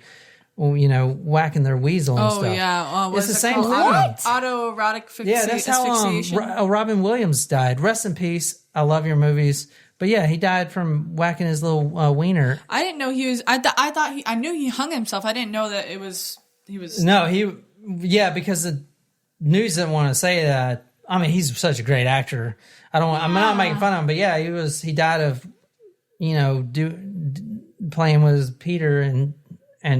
whacking their weasel and stuff. Oh, yeah. It's the same thing. Autoerotic asphyxiation. Yeah, that's how Robin Williams died. Rest in peace. I love your movies. But yeah, he died from whacking his little wiener. I didn't know he was. I knew he hung himself. I didn't know that he was. No, because the news didn't want to say that. I mean, he's such a great actor. I'm not making fun of him, but yeah, he died of, playing with Peter and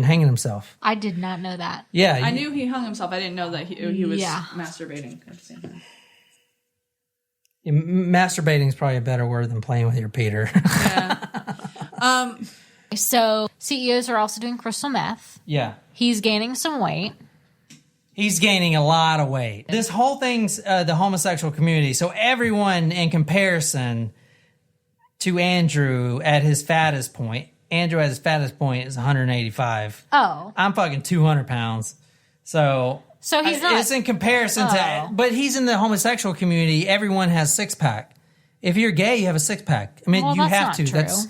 hanging himself. I did not know that. Yeah. I knew he hung himself. I didn't know that he was masturbating at the same time. Masturbating is probably a better word than playing with your Peter. Yeah. So CEOs are also doing crystal meth. Yeah. He's gaining some weight. He's gaining a lot of weight. This whole thing's the homosexual community. So everyone in comparison to Andrew at his fattest point, Andrew at his fattest point is 185. Oh. I'm fucking 200 pounds. So he's not. It's in comparison to, but he's in the homosexual community. Everyone has 6-pack. If you're gay, you have a 6-pack. I mean, you have to. True. That's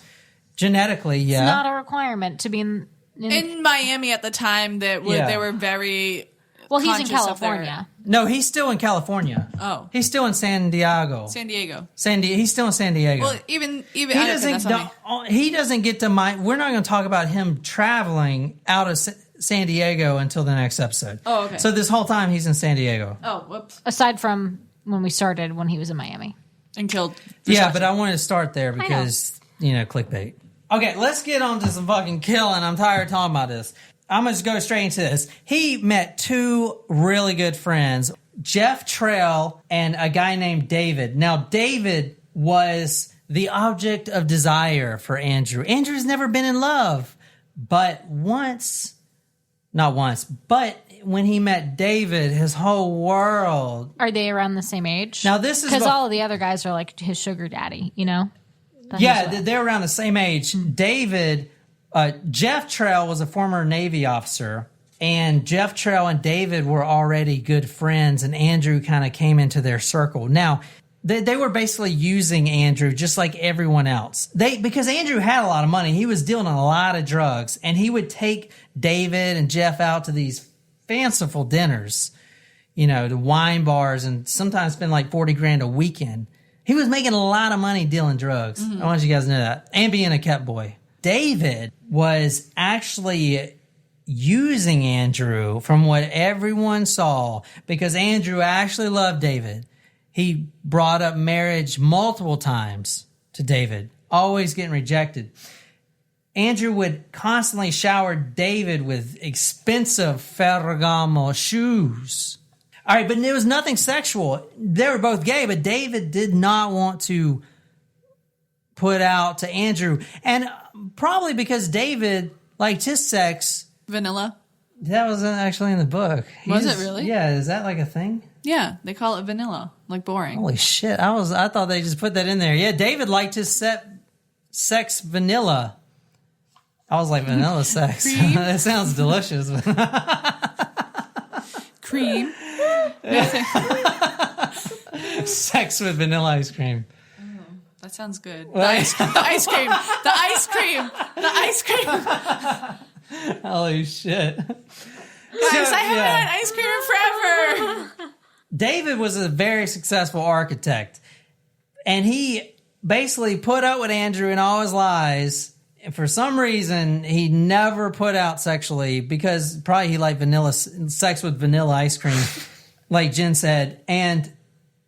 genetically, It's not a requirement to be in Miami at the time. They were very. Well, he's in California. No, he's still in California. Oh, he's still in San Diego. San Diego. He's still in San Diego. Well, even he doesn't get to my. We're not going to talk about him traveling out of San Diego until the next episode. Oh, okay. So this whole time he's in San Diego. Oh, whoops. Aside from when we started, when he was in Miami and killed. Versace. Yeah, but I wanted to start there because clickbait. Okay, let's get on to some fucking killing. I'm tired of talking about this. I'm going to go straight into this. He met 2 really good friends, Jeff Trail and a guy named David. Now, David was the object of desire for Andrew. Andrew's never been in love, but when he met David, his whole world. Are they around the same age? Now, this is because all of the other guys are like his sugar daddy, Yeah, they're around the same age. David... Jeff Trail was a former Navy officer, and Jeff Trail and David were already good friends, and Andrew kind of came into their circle. Now, they were basically using Andrew just like everyone else. Because Andrew had a lot of money. He was dealing a lot of drugs, and he would take David and Jeff out to these fanciful dinners, to wine bars, and sometimes spend like $40,000 a weekend. He was making a lot of money dealing drugs. I want you guys to know that. And being a kept boy. David was actually using Andrew from what everyone saw because Andrew actually loved David. He brought up marriage multiple times to David, always getting rejected. Andrew would constantly shower David with expensive Ferragamo shoes. All right, but there was nothing sexual. They were both gay, but David did not want to put out to Andrew. And probably because David liked his sex. Vanilla. That wasn't actually in the book. Was it really? Yeah, is that like a thing? Yeah, they call it vanilla, like boring. Holy shit. I thought they just put that in there. Yeah, David liked his sex vanilla. I was like, vanilla sex. That sounds delicious. Cream. Sex with vanilla ice cream. That sounds good. The ice cream. The ice cream. The ice cream. Holy shit. Guys, I haven't had ice cream forever. David was a very successful architect. And he basically put up with Andrew in all his lies. And for some reason, he never put out sexually because probably he liked sex with vanilla ice cream, like Jen said. And,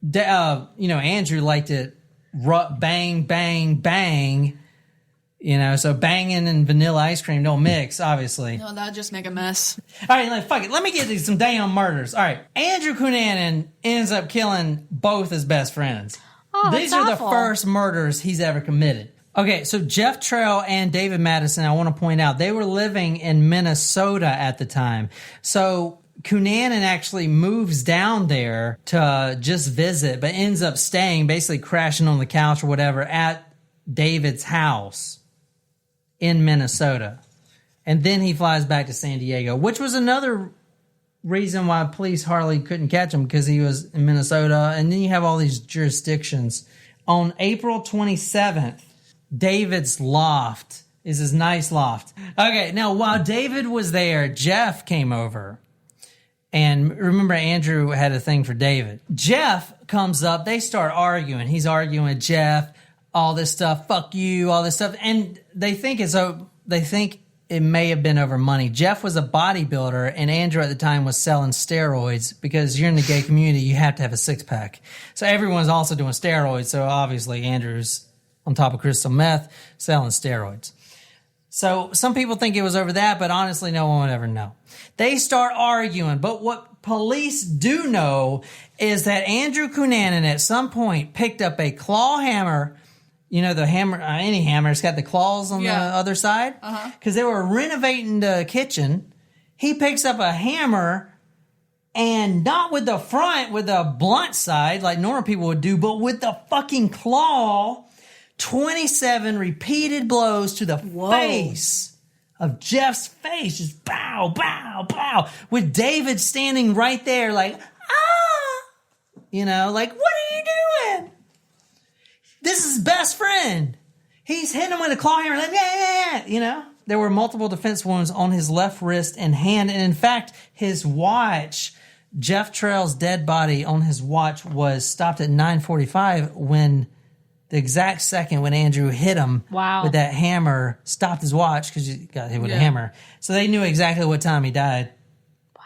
Andrew liked it bang, bang, bang. So banging and vanilla ice cream don't mix, obviously. No, that'd just make a mess. All right, fuck it. Let me get these some damn murders. All right, Andrew Cunanan ends up killing both his best friends. Oh, These are the first murders he's ever committed. Okay, so Jeff Trail and David Madison, I want to point out, they were living in Minnesota at the time. So Cunanan actually moves down there to just visit, but ends up staying, basically crashing on the couch or whatever, at David's house in Minnesota. And then he flies back to San Diego, which was another reason why police hardly couldn't catch him, because he was in Minnesota. And then you have all these jurisdictions. On April 27th, David's loft is his nice loft. Okay, now while David was there, Jeff came over. And remember, Andrew had a thing for David. Jeff comes up. They start arguing. He's arguing with Jeff. All this stuff. Fuck you. All this stuff. And they think it may have been over money. Jeff was a bodybuilder, and Andrew at the time was selling steroids, because you're in the gay community, you have to have a six-pack. So everyone's also doing steroids. So obviously Andrew's on top of crystal meth selling steroids. So some people think it was over that, but honestly, no one would ever know. They start arguing, but what police do know is that Andrew Cunanan at some point picked up a claw hammer. The hammer, any hammer, it's got the claws on the other side. Because they were renovating the kitchen. He picks up a hammer, and not with the front, with the blunt side, like normal people would do, but with the fucking claw. 27 repeated blows to the face of Jeff's face. Just bow, bow, bow. With David standing right there like, like, what are you doing? This is his best friend. He's hitting him with a claw hammer like, yeah. There were multiple defense wounds on his left wrist and hand. And in fact, his watch, Jeff Trail's dead body on his watch, was stopped at 9:45 when the exact second when Andrew hit him with that hammer, stopped his watch because he got hit with a hammer. So they knew exactly what time he died. Wow.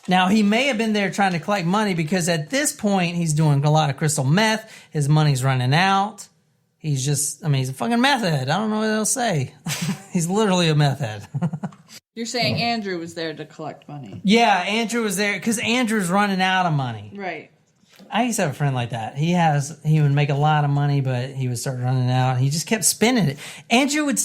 Now, he may have been there trying to collect money, because at this point, he's doing a lot of crystal meth. His money's running out. He's just, he's a fucking meth head. I don't know what else to say. He's literally a meth head. You're saying Andrew was there to collect money. Yeah, Andrew was there because Andrew's running out of money. Right. I used to have a friend like that. He would make a lot of money, but he would start running out. He just kept spending it. Andrew would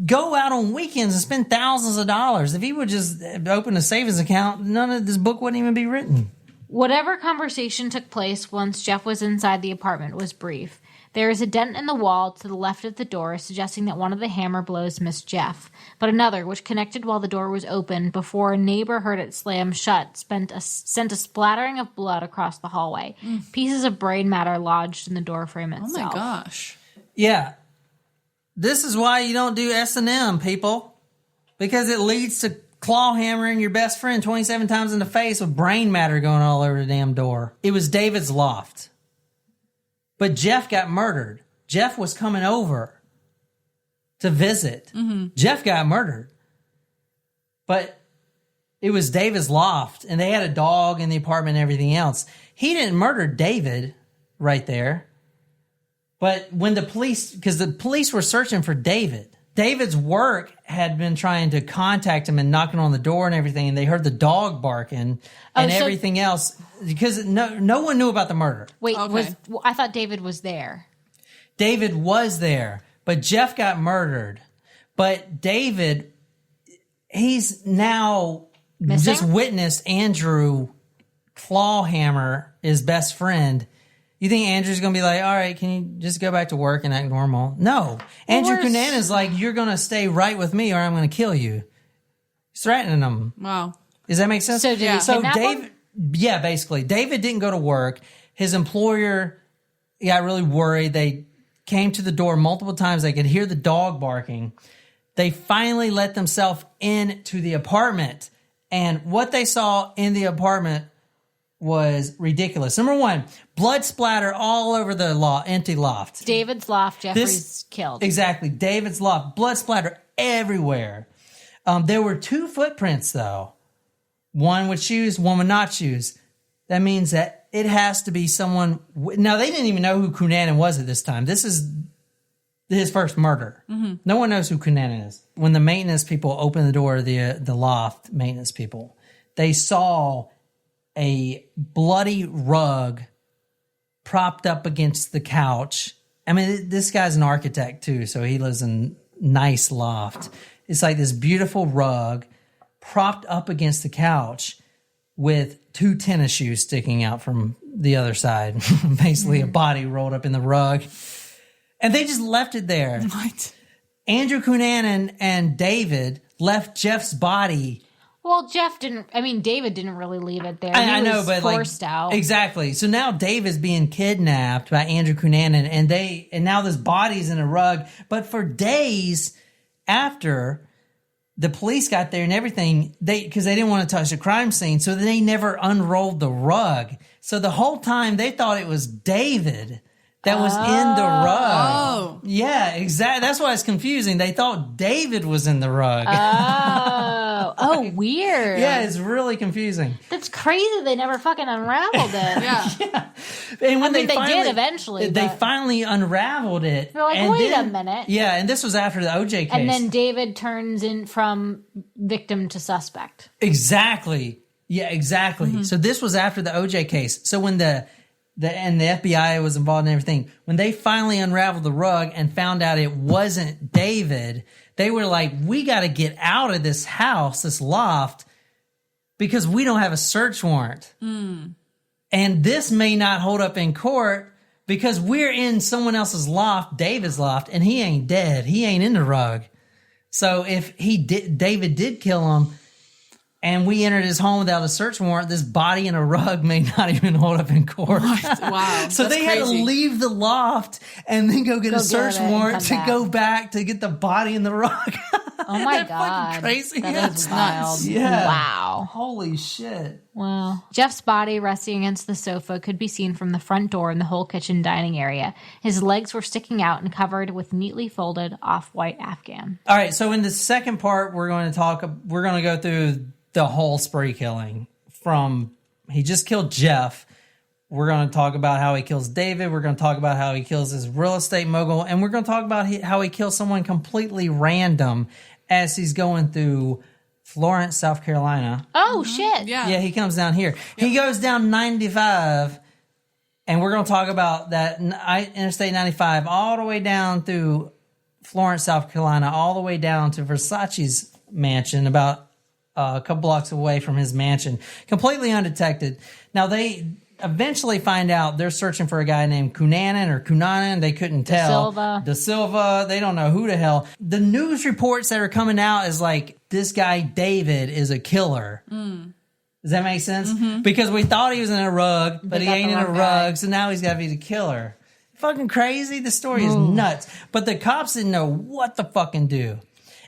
go out on weekends and spend thousands of dollars. If he would just open a savings account, none of this book wouldn't even be written. Whatever conversation took place once Jeff was inside the apartment was brief. There is a dent in the wall to the left of the door, suggesting that one of the hammer blows missed Jeff, but another, which connected while the door was open before a neighbor heard it slam shut, sent a splattering of blood across the hallway. Pieces of brain matter lodged in the doorframe itself. Oh my gosh. Yeah. This is why you don't do S&M, people. Because it leads to claw hammering your best friend 27 times in the face with brain matter going all over the damn door. It was David's loft. But Jeff got murdered. Jeff was coming over to visit. Jeff got murdered. But it was David's loft, and they had a dog in the apartment and everything else. He didn't murder David right there. But when because the police were searching for David. David's work had been trying to contact him and knocking on the door and everything, and they heard the dog barking and everything else, because no one knew about the murder. Wait, I thought David was there. David was there, but Jeff got murdered. But David, he's now missing? Just witnessed Andrew clawhammer his best friend. You think Andrew's going to be like, all right, can you just go back to work and act normal? No. Andrew Cunanan is like, you're going to stay right with me or I'm going to kill you. He's threatening him. Wow. Does that make sense? So did he kidnap him? Yeah, basically. David didn't go to work. His employer got really worried. They came to the door multiple times. They could hear the dog barking. They finally let themselves into the apartment. And what they saw in the apartment was ridiculous. Number one, blood splatter all over the empty loft. David's loft, Jeffrey's killed. Exactly. David's loft. Blood splatter everywhere. There were 2 footprints, though. One with shoes, one with not shoes. That means that it has to be someone. Now, they didn't even know who Cunanan was at this time. This is his first murder. No one knows who Cunanan is. When the maintenance people opened the door, the loft maintenance people, they saw a bloody rug propped up against the couch. I mean, this guy's an architect too, so he lives in nice loft. It's like this beautiful rug propped up against the couch with 2 tennis shoes sticking out from the other side. Basically a body rolled up in the rug. And they just left it there. What? Andrew Cunanan and David left Jeff's body. Well, David didn't really leave it there. I know, was but forced out. Exactly. So now David's being kidnapped by Andrew Cunanan, and now this body's in a rug. But for days after the police got there and everything, because they didn't want to touch the crime scene, so they never unrolled the rug. So the whole time they thought it was David that was in the rug. Oh. Yeah, exactly. That's why it's confusing. They thought David was in the rug. Oh, weird. Yeah, it's really confusing. That's crazy. They never fucking unraveled it. Yeah. And when they did eventually. They but finally unraveled it. they're like, and wait then- a minute. Yeah, and this was after the OJ case. And then David turns in from victim to suspect. Exactly. Yeah, exactly. So this was after the OJ case. So when the FBI was involved in everything, when they finally unraveled the rug and found out it wasn't David, they were like, we got to get out of this house, this loft, because we don't have a search warrant. And this may not hold up in court because we're in someone else's loft, David's loft, and he ain't dead. He ain't in the rug. So if David did kill him, and we entered his home without a search warrant, this body in a rug may not even hold up in court. Wow. So that's they had to crazy. leave the loft and then go get a search get it and warrant come to go back to get the body in the rug. Oh my Isn't that God. fucking crazy. That's wild. Yeah. Wow. Holy shit. Wow. Jeff's body resting against the sofa could be seen from the front door in the whole kitchen dining area. His legs were sticking out and covered with neatly folded off-white Afghan. All right. So in the second part, we're going to go through the whole spree killing from he just killed Jeff. We're going to talk about how he kills David. We're going to talk about how he kills his real estate mogul. And we're going to talk about how he kills someone completely random as he's going through Florence, South Carolina. Oh, shit. Yeah. He comes down here. He goes down 95, and we're going to talk about that Interstate 95 all the way down through Florence, South Carolina, all the way down to Versace's mansion, about a couple blocks away from his mansion, completely undetected. Now, they eventually find out they're searching for a guy named Cunanan. They couldn't tell. Da Silva. They don't know who the hell. The news reports that are coming out is like, this guy David is a killer. Does that make sense? Because we thought he was in a rug, but he ain't in a rug, so now he's got to be the killer. Fucking crazy. The story is nuts. But the cops didn't know what to fucking do.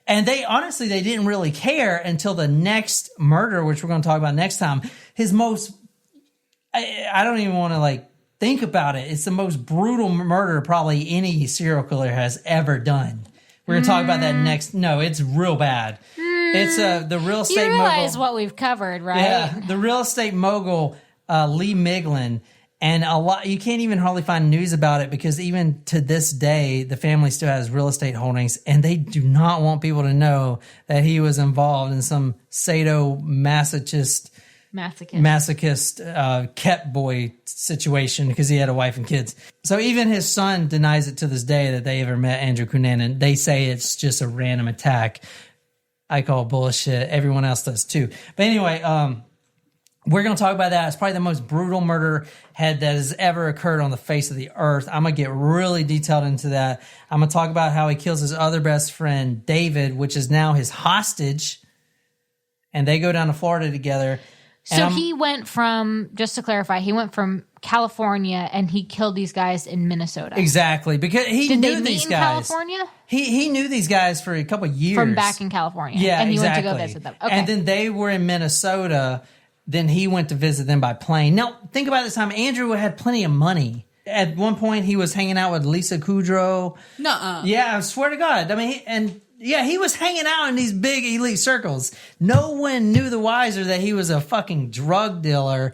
And they didn't really care until the next murder, which we're going to talk about next time. His most, I don't even want to think about it. It's the most brutal murder probably any serial killer has ever done. We're going to talk about that next. No, it's real bad. It's the real estate mogul. You realize what we've covered, right? Yeah, the real estate mogul, Lee Miglin. And you can't even hardly find news about it because even to this day, the family still has real estate holdings, and they do not want people to know that he was involved in some sadomasochist ket boy situation because he had a wife and kids. So even his son denies it to this day that they ever met Andrew Cunanan. They say it's just a random attack. I call bullshit. Everyone else does too. But anyway, we're going to talk about that. It's probably the most brutal murder that has ever occurred on the face of the earth. I'm going to get really detailed into that. I'm going to talk about how he kills his other best friend, David, which is now his hostage. And they go down to Florida together. So he went from, just to clarify, he went from California and he killed these guys in Minnesota. Exactly. Because he Did knew they meet these in guys. California? He knew these guys for a couple of years. From back in California. Yeah, and he exactly. went to go visit them. Okay. And then they were in Minnesota. Then he went to visit them by plane. Now, think about this time. Andrew had plenty of money. At one point, he was hanging out with Lisa Kudrow. Nuh-uh. Yeah, I swear to God. I mean, he was hanging out in these big elite circles. No one knew the wiser that he was a fucking drug dealer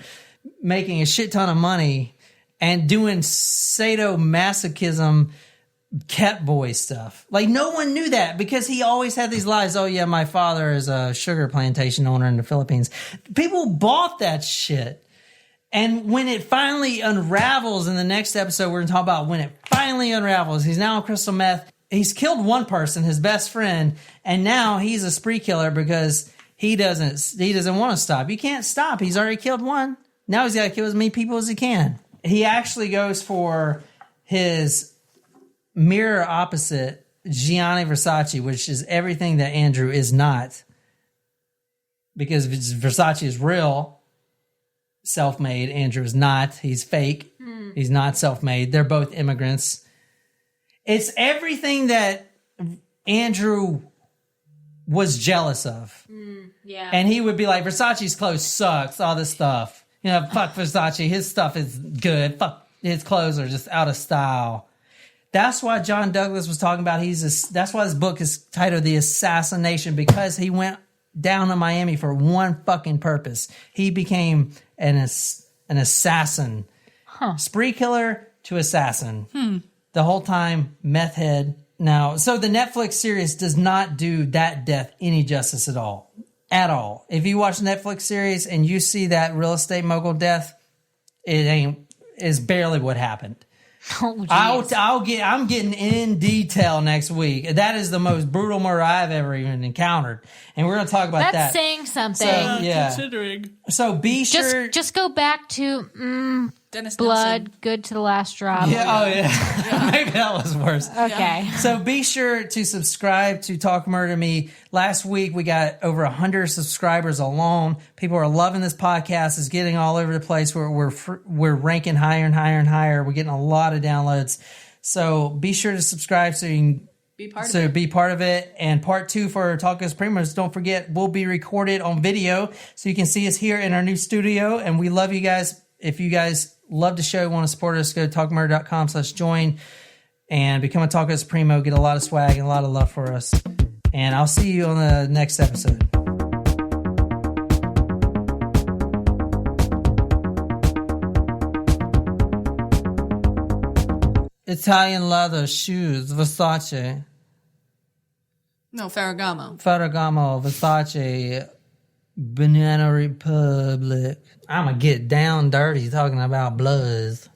making a shit ton of money and doing sadomasochism cat boy stuff. Like, no one knew that because he always had these lies. Oh, yeah, my father is a sugar plantation owner in the Philippines. People bought that shit. And when it finally unravels in the next episode, we're going to talk about when it finally unravels. He's now on crystal meth. He's killed one person, his best friend, and now he's a spree killer because he doesn't want to stop. You can't stop. He's already killed one. Now he's got to kill as many people as he can. He actually goes for his mirror opposite, Gianni Versace, which is everything that Andrew is not. Because Versace is real, self-made. Andrew is not. He's fake. He's not self-made. They're both immigrants. It's everything that Andrew was jealous of. Yeah. And he would be like, Versace's clothes sucks, all this stuff. You know, fuck Versace. His stuff is good. Fuck, his clothes are just out of style. That's why John Douglas was talking about that's why his book is titled The Assassination, because he went down to Miami for one fucking purpose. He became an assassin. Spree killer to assassin. The whole time, meth head. Now, so the Netflix series does not do that death any justice at all. At all. If you watch the Netflix series and you see that real estate mogul death, is barely what happened. Oh, I'm getting in detail next week. That is the most brutal murder I've ever even encountered, and we're going to talk about that. That's saying something. So, yeah. Considering. So be sure. Just go back to Dennis blood, Nelson. good to the last drop. Yeah. Oh yeah. Maybe that was worse. Okay. So be sure to subscribe to Talk Murder Me. Last week we got over 100 subscribers alone. People are loving this podcast. It's getting all over the place. We're ranking higher and higher and higher. We're getting a lot of downloads. So be sure to subscribe so you can be part of it. And part 2 for Tacos Primos, don't forget, will be recorded on video so you can see us here in our new studio. And we love you guys. If you guys love the show, want to support us, go to talkmurder.com/join and become a Tacos Primo. Get a lot of swag and a lot of love for us. And I'll see you on the next episode. Italian leather shoes, Versace. No, Ferragamo. Ferragamo, Versace, Banana Republic. I'm going to get down dirty talking about bloods.